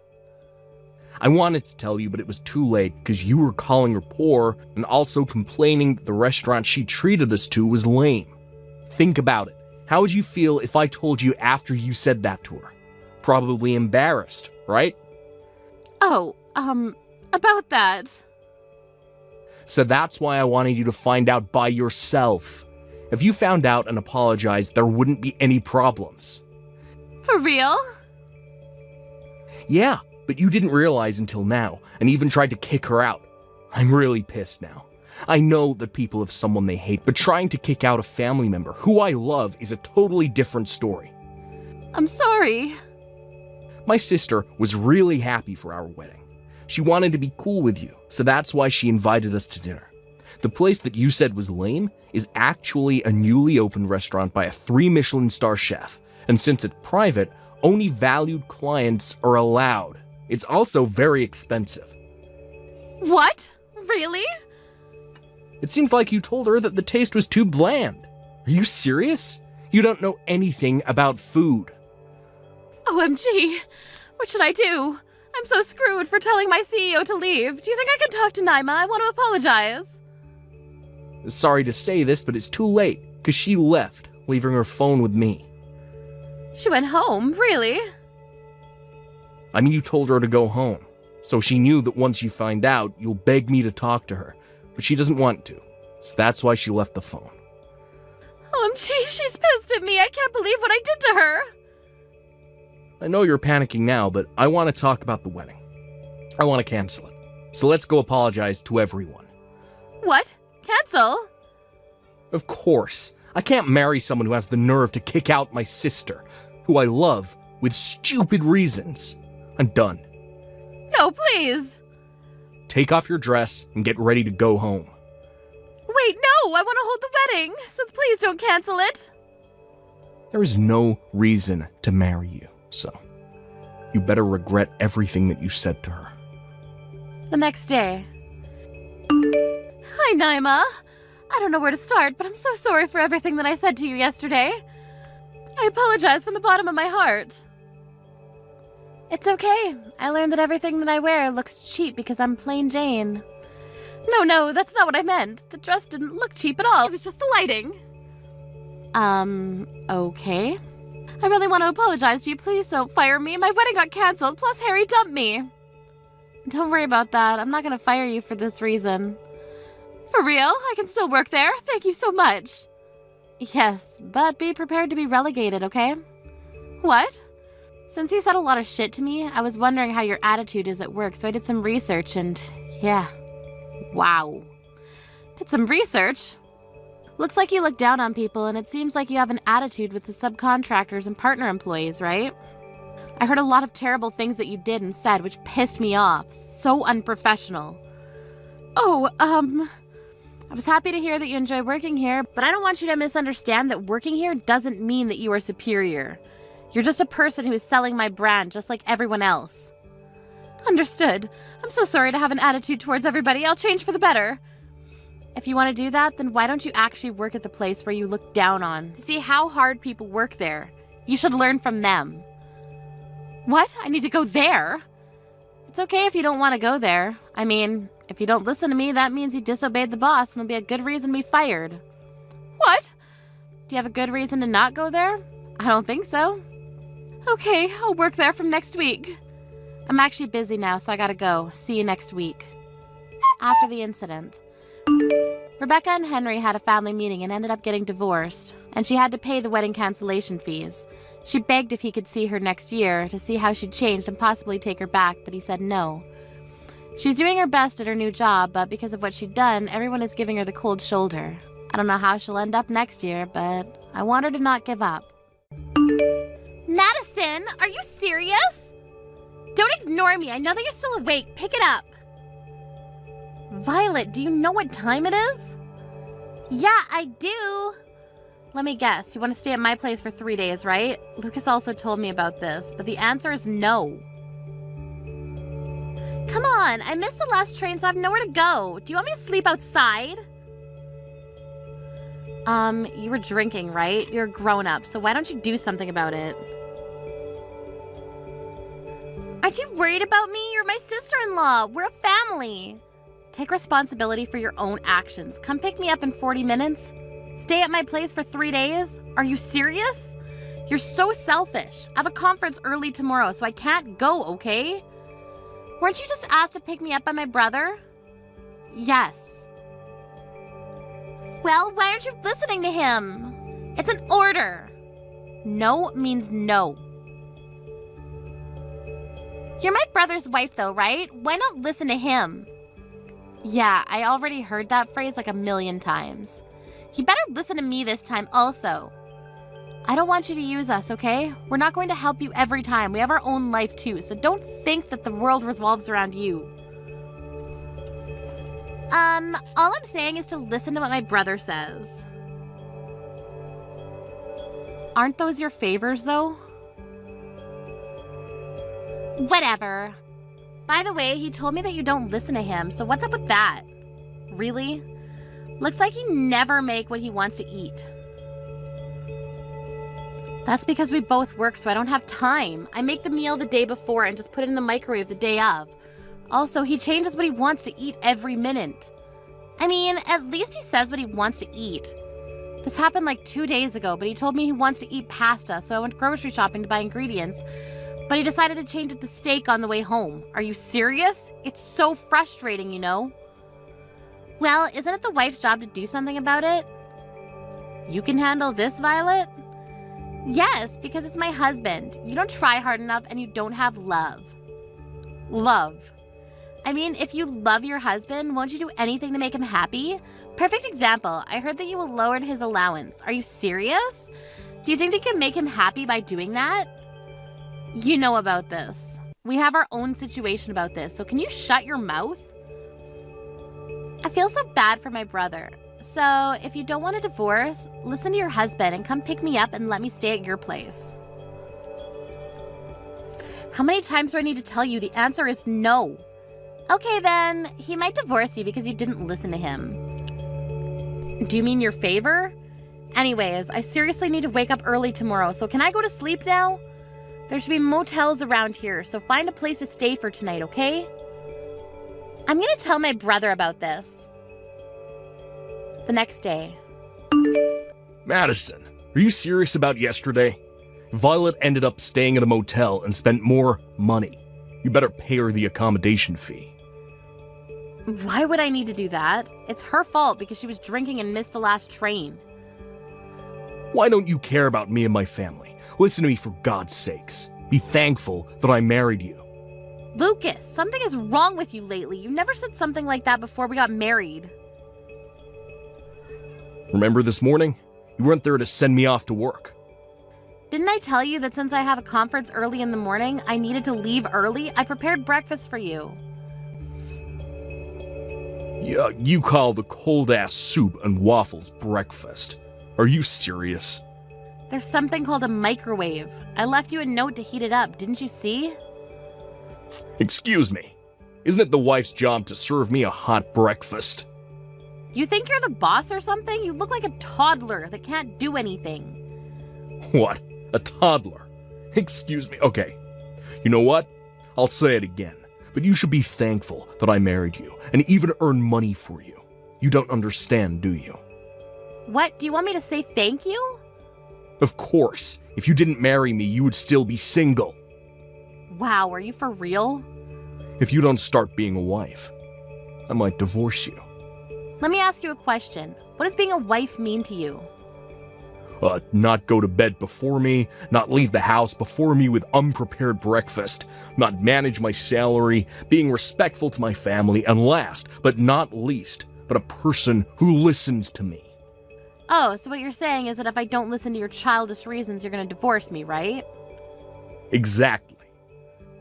I wanted to tell you, but it was too late because you were calling her poor and also complaining that the restaurant she treated us to was lame. Think about it. How would you feel if I told you after you said that to her? Probably embarrassed, right? Oh, about that. So that's why I wanted you to find out by yourself. If you found out and apologized, there wouldn't be any problems. For real? Yeah, but you didn't realize until now, and even tried to kick her out. I'm really pissed now. I know that people have someone they hate, but trying to kick out a family member who I love is a totally different story. I'm sorry. My sister was really happy for our wedding. She wanted to be cool with you, so that's why she invited us to dinner. The place that you said was lame is actually a newly opened restaurant by a 3 Michelin star chef, and since it's private, only valued clients are allowed. It's also very expensive. What? Really? It seems like you told her that the taste was too bland. Are you serious? You don't know anything about food. OMG, what should I do? I'm so screwed for telling my CEO to leave. Do you think I can talk to Naima? I want to apologize. Sorry to say this, but it's too late, because she left, leaving her phone with me. She went home, really? I mean, you told her to go home. So she knew that once you find out, you'll beg me to talk to her. But she doesn't want to. So that's why she left the phone. OMG, she's pissed at me. I can't believe what I did to her. I know you're panicking now, but I want to talk about the wedding. I want to cancel it. So let's go apologize to everyone. What? Cancel? Of course. I can't marry someone who has the nerve to kick out my sister, who I love, with stupid reasons. I'm done. No, please. Take off your dress and get ready to go home. Wait, no, I want to hold the wedding, so please don't cancel it. There is no reason to marry you, so you better regret everything that you said to her. The next day. Hi, Naima. I don't know where to start, but I'm so sorry for everything that I said to you yesterday. I apologize from the bottom of my heart. It's okay. I learned that everything that I wear looks cheap because I'm plain Jane. No, that's not what I meant. The dress didn't look cheap at all. It was just the lighting. Okay. I really want to apologize to you. Please don't fire me. My wedding got canceled, plus Harry dumped me. Don't worry about that. I'm not gonna fire you for this reason. For real? I can still work there. Thank you so much. Yes, but be prepared to be relegated, okay? What? Since you said a lot of shit to me, I was wondering how your attitude is at work, so I did some research and, yeah. Wow. Did some research? Looks like you look down on people, and it seems like you have an attitude with the subcontractors and partner employees, right? I heard a lot of terrible things that you did and said, which pissed me off. So unprofessional. Oh, I was happy to hear that you enjoy working here, but I don't want you to misunderstand that working here doesn't mean that you are superior. You're just a person who is selling my brand just like everyone else. Understood. I'm so sorry to have an attitude towards everybody. I'll change for the better. If you want to do that, then why don't you actually work at the place where you look down on? See how hard people work there. You should learn from them. What? I need to go there? It's okay if you don't want to go there. I mean, if you don't listen to me, that means you disobeyed the boss and it'll be a good reason to be fired. What? Do you have a good reason to not go there? I don't think so. Okay, I'll work there from next week. I'm actually busy now, so I gotta go. See you next week. After the incident, Rebecca and Henry had a family meeting and ended up getting divorced, and she had to pay the wedding cancellation fees. She begged if he could see her next year to see how she'd changed and possibly take her back, but he said no. She's doing her best at her new job, but because of what she'd done, everyone is giving her the cold shoulder. I don't know how she'll end up next year, but I want her to not give up. Madison, are you serious? Don't ignore me. I know that you're still awake. Pick it up. Violet, do you know what time it is? Yeah, I do. Let me guess. You want to stay at my place for 3 days, right? Lucas also told me about this, but the answer is no. Come on, I missed the last train, so I have nowhere to go. Do you want me to sleep outside? You were drinking, right? You're a grown-up, so why don't you do something about it? Aren't you worried about me? You're my sister-in-law. We're a family. Take responsibility for your own actions. Come pick me up in 40 minutes. Stay at my place for 3 days? Are you serious? You're so selfish. I have a conference early tomorrow, so I can't go, okay? Weren't you just asked to pick me up by my brother? Yes. Well, why aren't you listening to him? It's an order. No means no. You're my brother's wife, though, right? Why not listen to him? Yeah, I already heard that phrase like 1,000,000 times. You better listen to me this time also. I don't want you to use us, okay? We're not going to help you every time. We have our own life too, so don't think that the world revolves around you. All I'm saying is to listen to what my brother says. Aren't those your favors, though? Whatever. By the way, he told me that you don't listen to him, so what's up with that? Really? Looks like you never make what he wants to eat. That's because we both work, so I don't have time. I make the meal the day before and just put it in the microwave the day of. Also, he changes what he wants to eat every minute. I mean, at least he says what he wants to eat. This happened like 2 days ago, but he told me he wants to eat pasta, so I went grocery shopping to buy ingredients. But he decided to change it to steak on the way home. Are you serious? It's so frustrating, you know? Well, isn't it the wife's job to do something about it? You can handle this, Violet? Yes, because it's my husband. You don't try hard enough and you don't have love. Love. I mean, if you love your husband, won't you do anything to make him happy? Perfect example. I heard that you will lower his allowance. Are you serious? Do you think they can make him happy by doing that? You know about this. We have our own situation about this, so can you shut your mouth? I feel so bad for my brother. So, if you don't want a divorce, listen to your husband and come pick me up and let me stay at your place. How many times do I need to tell you? The answer is no. Okay then, he might divorce you because you didn't listen to him. Do you mean your favor? Anyways, I seriously need to wake up early tomorrow, so can I go to sleep now? There should be motels around here, so find a place to stay for tonight, okay? I'm gonna tell my brother about this. The next day. Madison, are you serious about yesterday? Violet ended up staying at a motel and spent more money. You better pay her the accommodation fee. Why would I need to do that? It's her fault because she was drinking and missed the last train. Why don't you care about me and my family? Listen to me for God's sakes. Be thankful that I married you. Lucas, something is wrong with you lately. You never said something like that before we got married. Remember this morning? You weren't there to send me off to work. Didn't I tell you that since I have a conference early in the morning, I needed to leave early? I prepared breakfast for you. Yeah, you call the cold-ass soup and waffles breakfast. Are you serious? There's something called a microwave. I left you a note to heat it up, didn't you see? Excuse me. Isn't it the wife's job to serve me a hot breakfast? You think you're the boss or something? You look like a toddler that can't do anything. What? A toddler? Excuse me. Okay. You know what? I'll say it again. But you should be thankful that I married you and even earn money for you. You don't understand, do you? What? Do you want me to say thank you? Of course. If you didn't marry me, you would still be single. Wow, are you for real? If you don't start being a wife, I might divorce you. Let me ask you a question. What does being a wife mean to you? Not go to bed before me, not leave the house before me with unprepared breakfast, not manage my salary, being respectful to my family, and last, but not least, but a person who listens to me. Oh, so what you're saying is that if I don't listen to your childish reasons, you're going to divorce me, right? Exactly.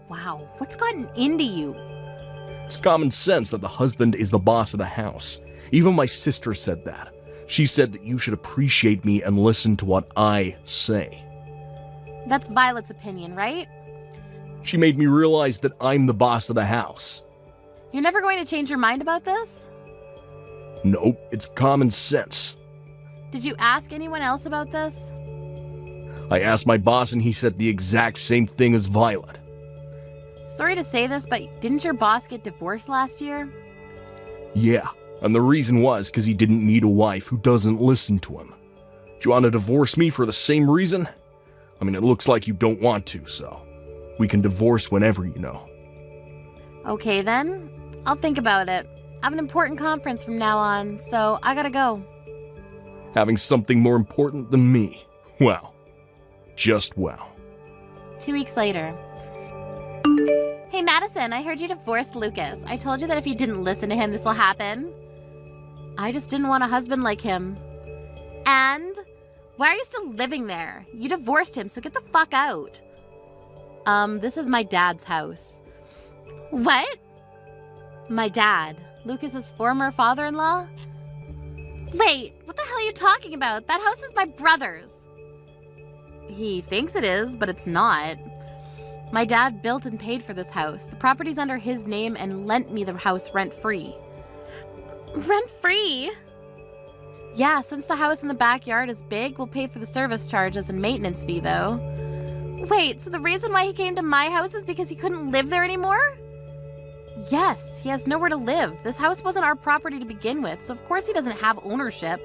Wow, what's gotten into you? It's common sense that the husband is the boss of the house. Even my sister said that. She said that you should appreciate me and listen to what I say. That's Violet's opinion, right? She made me realize that I'm the boss of the house. You're never going to change your mind about this? Nope, it's common sense. Did you ask anyone else about this? I asked my boss and he said the exact same thing as Violet. Sorry to say this, but didn't your boss get divorced last year? Yeah, and the reason was because he didn't need a wife who doesn't listen to him. Do you want to divorce me for the same reason? I mean, it looks like you don't want to, so we can divorce whenever, you know. Okay then, I'll think about it. I have an important conference from now on, so I gotta go. Having something more important than me. Wow. Just wow. 2 weeks later. Hey Madison, I heard you divorced Lucas. I told you that if you didn't listen to him, this will happen. I just didn't want a husband like him. And? Why are you still living there? You divorced him, so get the fuck out. This is my dad's house. What? My dad, Lucas's former father-in-law? Wait, what the hell are you talking about? That house is my brother's. He thinks it is, but it's not. My dad built and paid for this house. The property's under his name and lent me the house rent-free. Rent-free? Yeah, since the house in the backyard is big, we'll pay for the service charges and maintenance fee, though. Wait, so the reason why he came to my house is because he couldn't live there anymore? Yes, he has nowhere to live. This house wasn't our property to begin with, so of course he doesn't have ownership.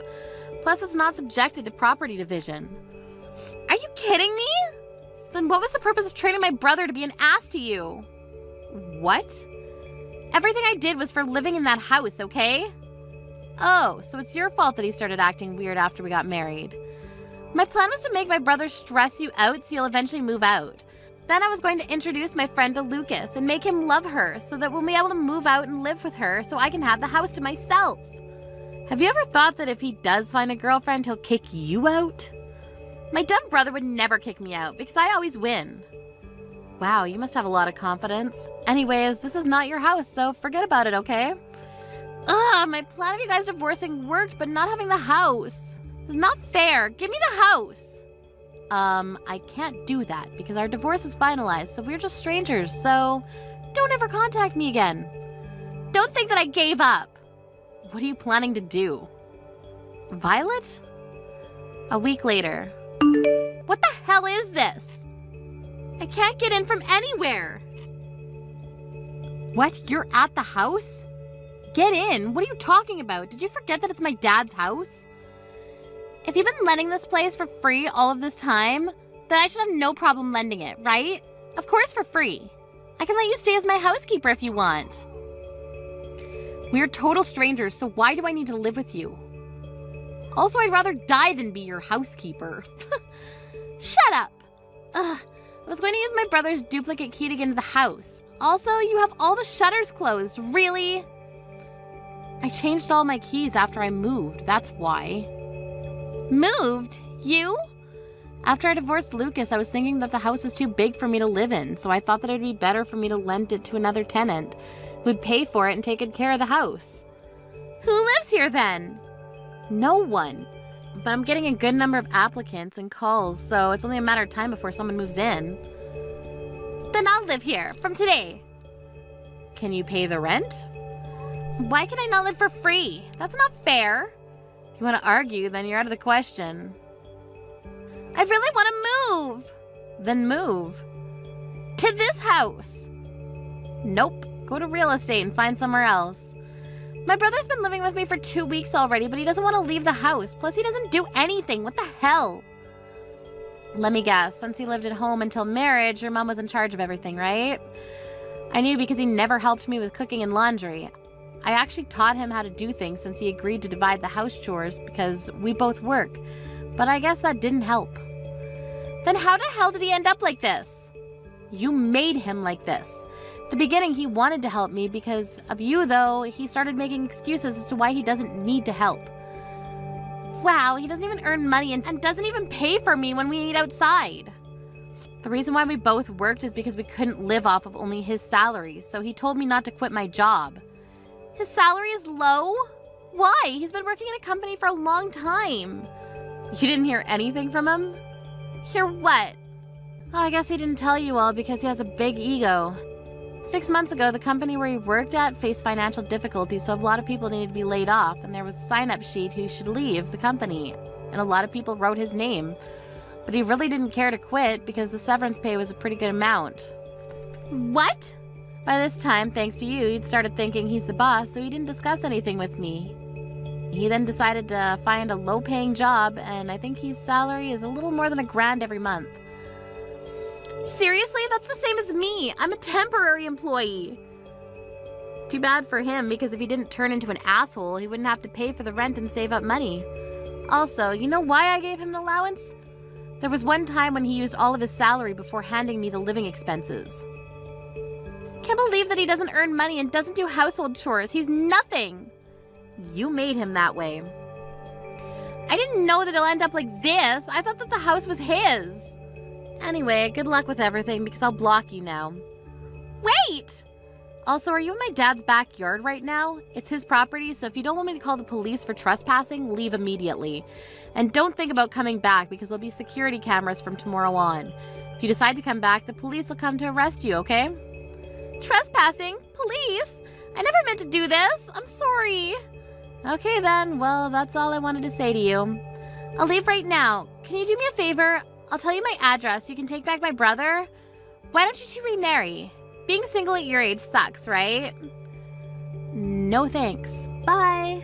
Plus, it's not subjected to property division. Are you kidding me? Then what was the purpose of training my brother to be an ass to you? What? Everything I did was for living in that house, okay? Oh, so it's your fault that he started acting weird after we got married. My plan was to make my brother stress you out so you'll eventually move out. Then I was going to introduce my friend to Lucas and make him love her so that we'll be able to move out and live with her so I can have the house to myself. Have you ever thought that if he does find a girlfriend, he'll kick you out? My dumb brother would never kick me out because I always win. Wow, you must have a lot of confidence. Anyways, this is not your house, so forget about it, okay? My plan of you guys divorcing worked, but not having the house. It's not fair. Give me the house. I can't do that because our divorce is finalized, so we're just strangers, so don't ever contact me again. Don't think that I gave up. What are you planning to do? Violet? A week later. What the hell is this? I can't get in from anywhere. What? You're at the house? Get in. What are you talking about? Did you forget that it's my dad's house? If you've been lending this place for free all of this time, then I should have no problem lending it, right? Of course for free. I can let you stay as my housekeeper if you want. We're total strangers, so why do I need to live with you? Also, I'd rather die than be your housekeeper. Shut up! I was going to use my brother's duplicate key to get into the house. Also, you have all the shutters closed. Really? I changed all my keys after I moved, that's why. Moved? You? After I divorced Lucas, I was thinking that the house was too big for me to live in, so I thought that it would be better for me to lend it to another tenant who would pay for it and take good care of the house. Who lives here then? No one. But I'm getting a good number of applicants and calls, so it's only a matter of time before someone moves in. Then I'll live here, from today. Can you pay the rent? Why can I not live for free? That's not fair. If you want to argue, then you're out of the question. I really want to move. Then move. To this house. Nope. Go to real estate and find somewhere else. My brother's been living with me for 2 weeks already, but he doesn't want to leave the house. Plus, he doesn't do anything. What the hell? Let me guess. Since he lived at home until marriage, your mom was in charge of everything, right? I knew because he never helped me with cooking and laundry. I actually taught him how to do things since he agreed to divide the house chores because we both work. But I guess that didn't help. Then how the hell did he end up like this? You made him like this. At the beginning, he wanted to help me because of you, though. He started making excuses as to why he doesn't need to help. Wow, he doesn't even earn money and doesn't even pay for me when we eat outside. The reason why we both worked is because we couldn't live off of only his salary, so he told me not to quit my job. His salary is low? Why? He's been working in a company for a long time. You didn't hear anything from him? Hear what? Oh, I guess he didn't tell you all because he has a big ego. 6 months ago, the company where he worked at faced financial difficulties, so a lot of people needed to be laid off, and there was a sign-up sheet who should leave the company, and a lot of people wrote his name. But he really didn't care to quit because the severance pay was a pretty good amount. What? By this time, thanks to you, he'd started thinking he's the boss, so he didn't discuss anything with me. He then decided to find a low-paying job, and I think his salary is a little more than $1,000 every month. Seriously? That's the same as me. I'm a temporary employee. Too bad for him, because if he didn't turn into an asshole, he wouldn't have to pay for the rent and save up money. Also, you know why I gave him an allowance? There was one time when he used all of his salary before handing me the living expenses. Can't believe that he doesn't earn money and doesn't do household chores. He's nothing. You made him that way. I didn't know that he'll end up like this. I thought that the house was his. Anyway, good luck with everything because I'll block you now. Wait! Also, are you in my dad's backyard right now? It's his property, so if you don't want me to call the police for trespassing, leave immediately. And don't think about coming back because there'll be security cameras from tomorrow on. If you decide to come back, the police will come to arrest you, okay? Trespassing? Police? I never meant to do this. I'm sorry. Okay then, well, that's all I wanted to say to you. I'll leave right now. Can you do me a favor? I'll tell you my address. You can take back my brother. Why don't you two remarry? Being single at your age sucks, right? No thanks. Bye.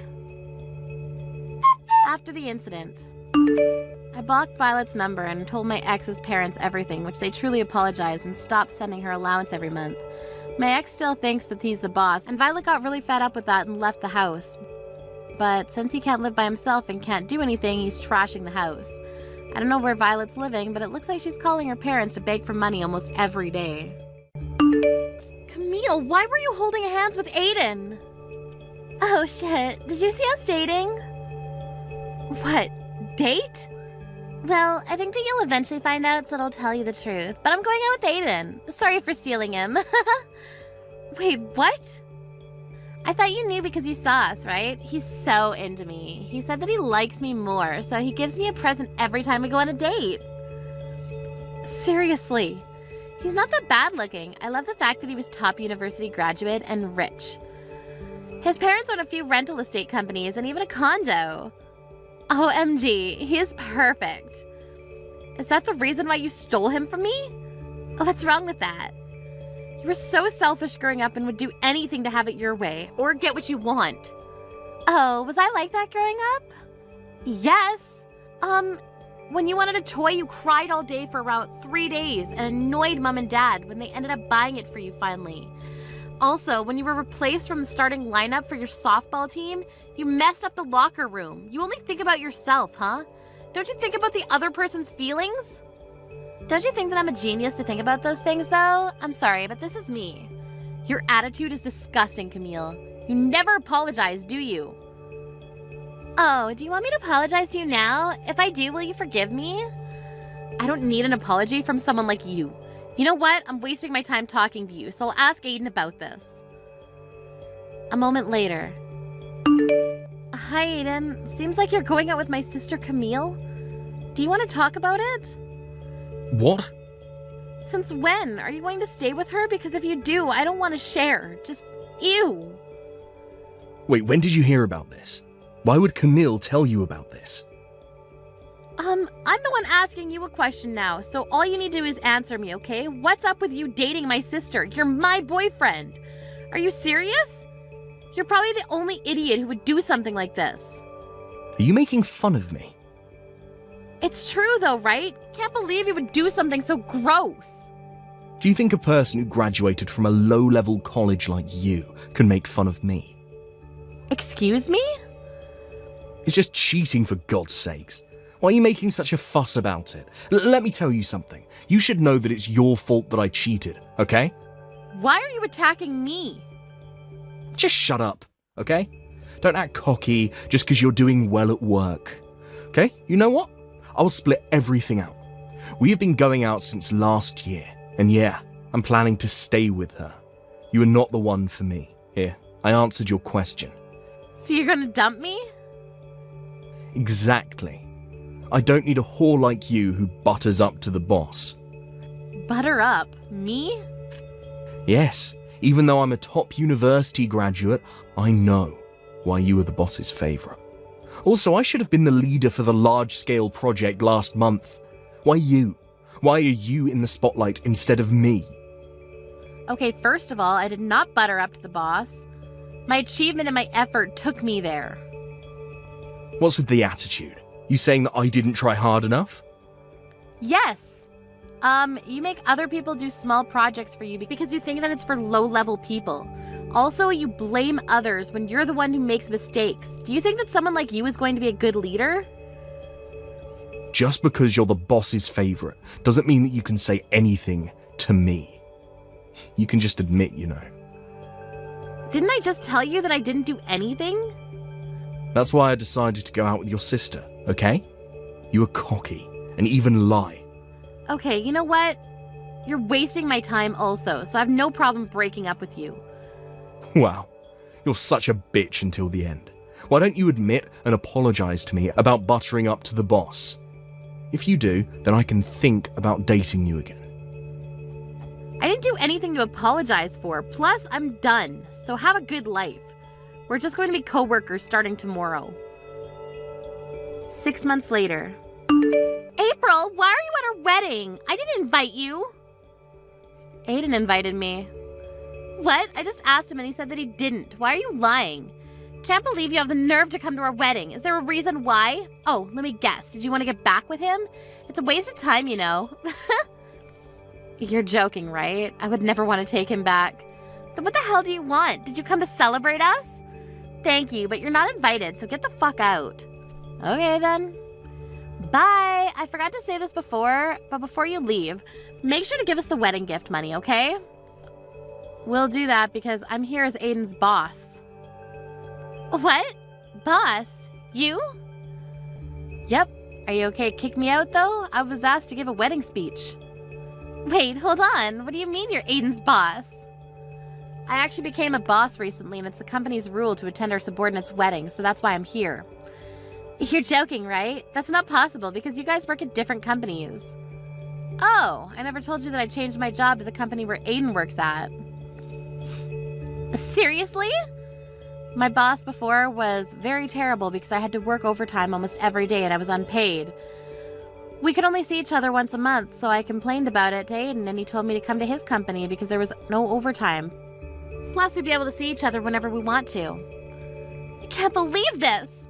After the incident, I blocked Violet's number and told my ex's parents everything, which they truly apologized and stopped sending her allowance every month. My ex still thinks that he's the boss, and Violet got really fed up with that and left the house. But since he can't live by himself and can't do anything, he's trashing the house. I don't know where Violet's living, but it looks like she's calling her parents to beg for money almost every day. Camille, why were you holding hands with Aiden? Oh shit, did you see us dating? What? Date? Well, I think that you'll eventually find out, so I'll tell you the truth. But I'm going out with Aiden. Sorry for stealing him. Wait, what? I thought you knew because you saw us, right? He's so into me. He said that he likes me more, so he gives me a present every time we go on a date. Seriously. He's not that bad looking. I love the fact that he was top university graduate and rich. His parents own a few rental estate companies and even a condo. OMG, he is perfect. Is that the reason why you stole him from me? What's wrong with that? You were so selfish growing up and would do anything to have it your way, or get what you want. Oh, was I like that growing up? Yes. When you wanted a toy, you cried all day for about 3 days and annoyed Mom and Dad when they ended up buying it for you finally. Also, when you were replaced from the starting lineup for your softball team, you messed up the locker room. You only think about yourself, huh? Don't you think about the other person's feelings? Don't you think that I'm a genius to think about those things, though? I'm sorry, but this is me. Your attitude is disgusting, Camille. You never apologize, do you? Oh, do you want me to apologize to you now? If I do, will you forgive me? I don't need an apology from someone like you. You know what? I'm wasting my time talking to you, so I'll ask Aiden about this. A moment later. Hi, Aiden. Seems like you're going out with my sister Camille. Do you want to talk about it? What? Since when? Are you going to stay with her? Because if you do, I don't want to share. Just, ew. Wait, when did you hear about this? Why would Camille tell you about this? I'm the one asking you a question now, so all you need to do is answer me, okay? What's up with you dating my sister? You're my boyfriend. Are you serious? You're probably the only idiot who would do something like this. Are you making fun of me? It's true though, right? Can't believe you would do something so gross. Do you think a person who graduated from a low-level college like you can make fun of me? Excuse me? It's just cheating, for God's sakes. Why are you making such a fuss about it? Let me tell you something. You should know that it's your fault that I cheated, okay? Why are you attacking me? Just shut up, okay? Don't act cocky just because you're doing well at work. Okay? You know what? I'll split everything out. We have been going out since last year, and yeah, I'm planning to stay with her. You are not the one for me. Here, I answered your question. So you're gonna dump me? Exactly. I don't need a whore like you who butters up to the boss. Butter up? Me? Yes, even though I'm a top university graduate, I know why you were the boss's favourite. Also, I should have been the leader for the large-scale project last month. Why you? Why are you in the spotlight instead of me? Okay, first of all, I did not butter up to the boss. My achievement and my effort took me there. What's with the attitude? You saying that I didn't try hard enough? Yes. You make other people do small projects for you because you think that it's for low-level people. Also, you blame others when you're the one who makes mistakes. Do you think that someone like you is going to be a good leader? Just because you're the boss's favourite doesn't mean that you can say anything to me. You can just admit, you know. Didn't I just tell you that I didn't do anything? That's why I decided to go out with your sister, okay? You were cocky and even lie. Okay, you know what? You're wasting my time also, so I have no problem breaking up with you. Wow, you're such a bitch until the end. Why don't you admit and apologise to me about buttering up to the boss? If you do, then I can think about dating you again. I didn't do anything to apologize for. Plus, I'm done, so have a good life. We're just going to be co-workers starting tomorrow. 6 months later. April, why are you at our wedding? I didn't invite you. Aiden invited me. What? I just asked him and he said that he didn't. Why are you lying? Can't believe you have the nerve to come to our wedding. Is there a reason why? Oh, let me guess. Did you want to get back with him? It's a waste of time, you know. You're joking, right? I would never want to take him back. Then what the hell do you want? Did you come to celebrate us? Thank you, but you're not invited, so get the fuck out. Okay, then. Bye. I forgot to say this before, but before you leave, make sure to give us the wedding gift money, okay? We'll do that because I'm here as Aiden's boss. What? Boss? You? Yep. Are you okay to kick me out, though? I was asked to give a wedding speech. Wait, hold on. What do you mean you're Aiden's boss? I actually became a boss recently, and it's the company's rule to attend our subordinates' weddings, so that's why I'm here. You're joking, right? That's not possible because you guys work at different companies. Oh, I never told you that I changed my job to the company where Aiden works at. Seriously? My boss before was very terrible because I had to work overtime almost every day and I was unpaid. We could only see each other once a month, so I complained about it to Aiden and he told me to come to his company because there was no overtime. Plus, we'd be able to see each other whenever we want to. I can't believe this!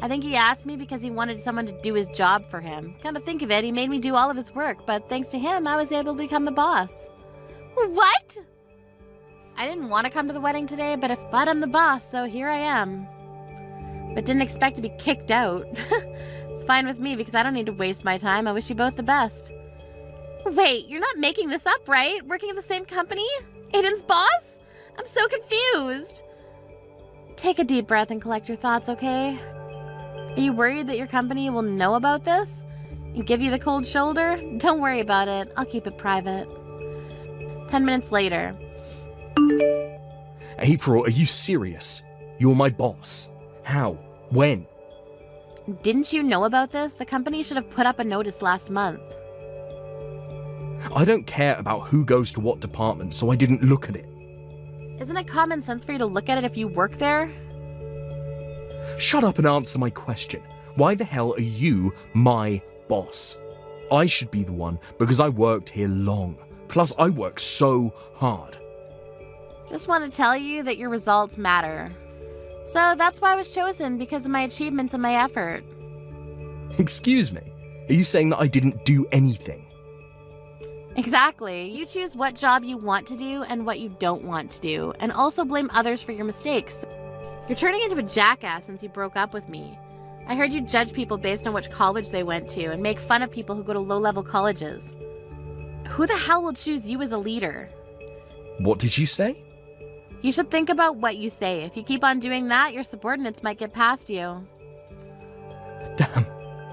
I think he asked me because he wanted someone to do his job for him. Come to think of it, he made me do all of his work, but thanks to him, I was able to become the boss. What? I didn't want to come to the wedding today, but I'm the boss, so here I am. But didn't expect to be kicked out. It's fine with me because I don't need to waste my time. I wish you both the best. Wait, you're not making this up, right? Working at the same company? Aiden's boss? I'm so confused. Take a deep breath and collect your thoughts, okay? Are you worried that your company will know about this and give you the cold shoulder? Don't worry about it. I'll keep it private. 10 minutes later. April, are you serious? You're my boss. How? When? Didn't you know about this? The company should have put up a notice last month. I don't care about who goes to what department, so I didn't look at it. Isn't it common sense for you to look at it if you work there? Shut up and answer my question. Why the hell are you my boss? I should be the one because I worked here long. Plus, I work so hard. Just want to tell you that your results matter. So that's why I was chosen, because of my achievements and my effort. Excuse me, are you saying that I didn't do anything? Exactly. You choose what job you want to do and what you don't want to do, and also blame others for your mistakes. You're turning into a jackass since you broke up with me. I heard you judge people based on which college they went to and make fun of people who go to low-level colleges. Who the hell will choose you as a leader? What did you say? You should think about what you say. If you keep on doing that, your subordinates might get past you. Damn,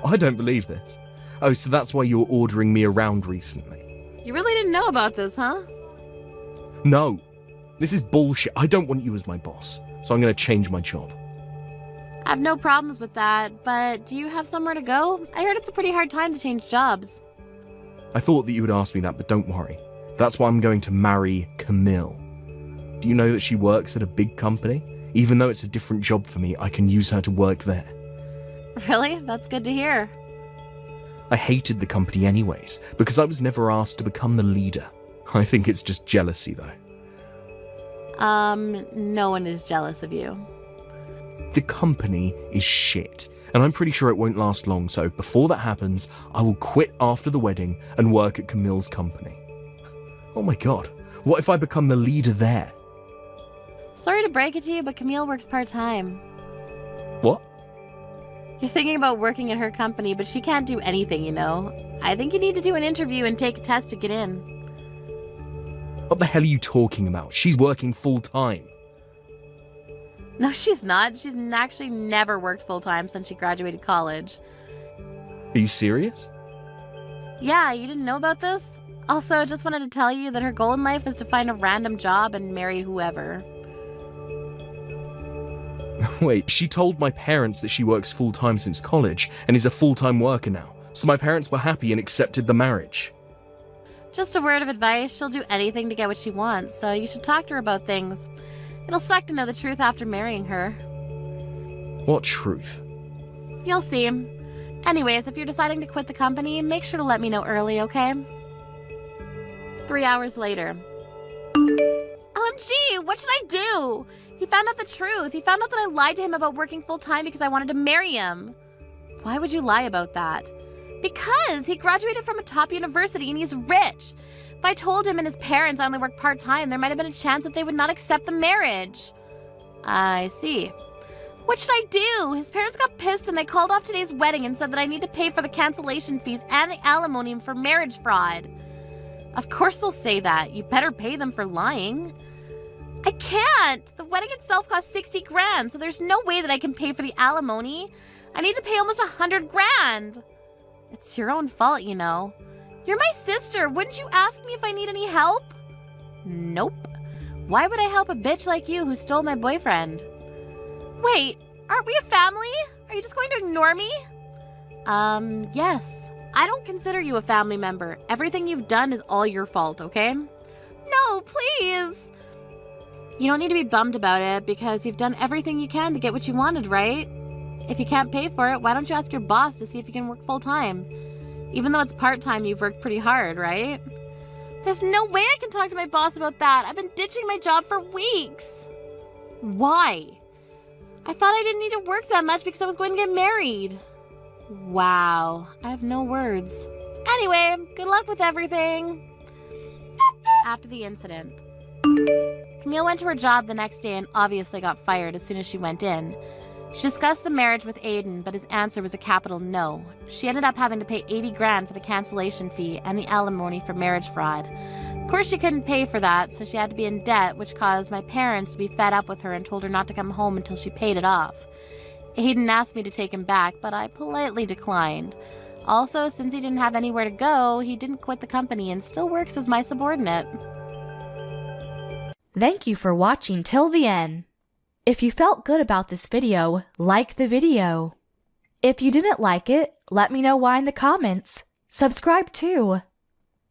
I don't believe this. Oh, so that's why you were ordering me around recently. You really didn't know about this, huh? No, this is bullshit. I don't want you as my boss, so I'm going to change my job. I have no problems with that, but do you have somewhere to go? I heard it's a pretty hard time to change jobs. I thought that you would ask me that, but don't worry. That's why I'm going to marry Camille. Do you know that she works at a big company? Even though it's a different job for me, I can use her to work there. Really? That's good to hear. I hated the company anyways, because I was never asked to become the leader. I think it's just jealousy, though. No one is jealous of you. The company is shit, and I'm pretty sure it won't last long, so before that happens, I will quit after the wedding and work at Camille's company. Oh my god, what if I become the leader there? Sorry to break it to you, but Camille works part-time. What? You're thinking about working at her company, but she can't do anything, you know. I think you need to do an interview and take a test to get in. What the hell are you talking about? She's working full-time. No, she's not. She's actually never worked full-time since she graduated college. Are you serious? Yeah, you didn't know about this? Also, just wanted to tell you that her goal in life is to find a random job and marry whoever. Wait, she told my parents that she works full-time since college and is a full-time worker now, so my parents were happy and accepted the marriage. Just a word of advice, she'll do anything to get what she wants, so you should talk to her about things. It'll suck to know the truth after marrying her. What truth? You'll see. Anyways, if you're deciding to quit the company, make sure to let me know early, okay? 3 hours later. OMG, what should I do? He found out the truth. He found out that I lied to him about working full-time because I wanted to marry him. Why would you lie about that? Because he graduated from a top university and he's rich. If I told him and his parents I only work part-time, there might have been a chance that they would not accept the marriage. I see. What should I do? His parents got pissed and they called off today's wedding and said that I need to pay for the cancellation fees and the alimony for marriage fraud. Of course they'll say that. You better pay them for lying. I can't! The wedding itself cost 60 grand, so there's no way that I can pay for the alimony. I need to pay almost 100 grand. It's your own fault, you know. You're my sister. Wouldn't you ask me if I need any help? Nope. Why would I help a bitch like you who stole my boyfriend? Wait, aren't we a family? Are you just going to ignore me? Yes. I don't consider you a family member. Everything you've done is all your fault, okay? No, please. You don't need to be bummed about it because you've done everything you can to get what you wanted, right? If you can't pay for it, why don't you ask your boss to see if you can work full-time? Even though it's part-time, you've worked pretty hard, right? There's no way I can talk to my boss about that. I've been ditching my job for weeks. Why? I thought I didn't need to work that much because I was going to get married. Wow, I have no words. Anyway, good luck with everything. After the incident, Camille went to her job the next day and obviously got fired as soon as she went in. She discussed the marriage with Aiden, but his answer was a capital no. She ended up having to pay 80 grand for the cancellation fee and the alimony for marriage fraud. Of course she couldn't pay for that, so she had to be in debt, which caused my parents to be fed up with her and told her not to come home until she paid it off. Aiden asked me to take him back, but I politely declined. Also, since he didn't have anywhere to go, he didn't quit the company and still works as my subordinate. Thank you for watching till the end. If you felt good about this video, like the video. If you didn't like it, let me know why in the comments. Subscribe too.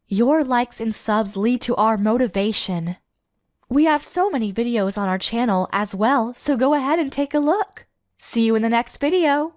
Your likes and subs lead to our motivation. We have so many videos on our channel as well, so go ahead and take a look. See you in the next video.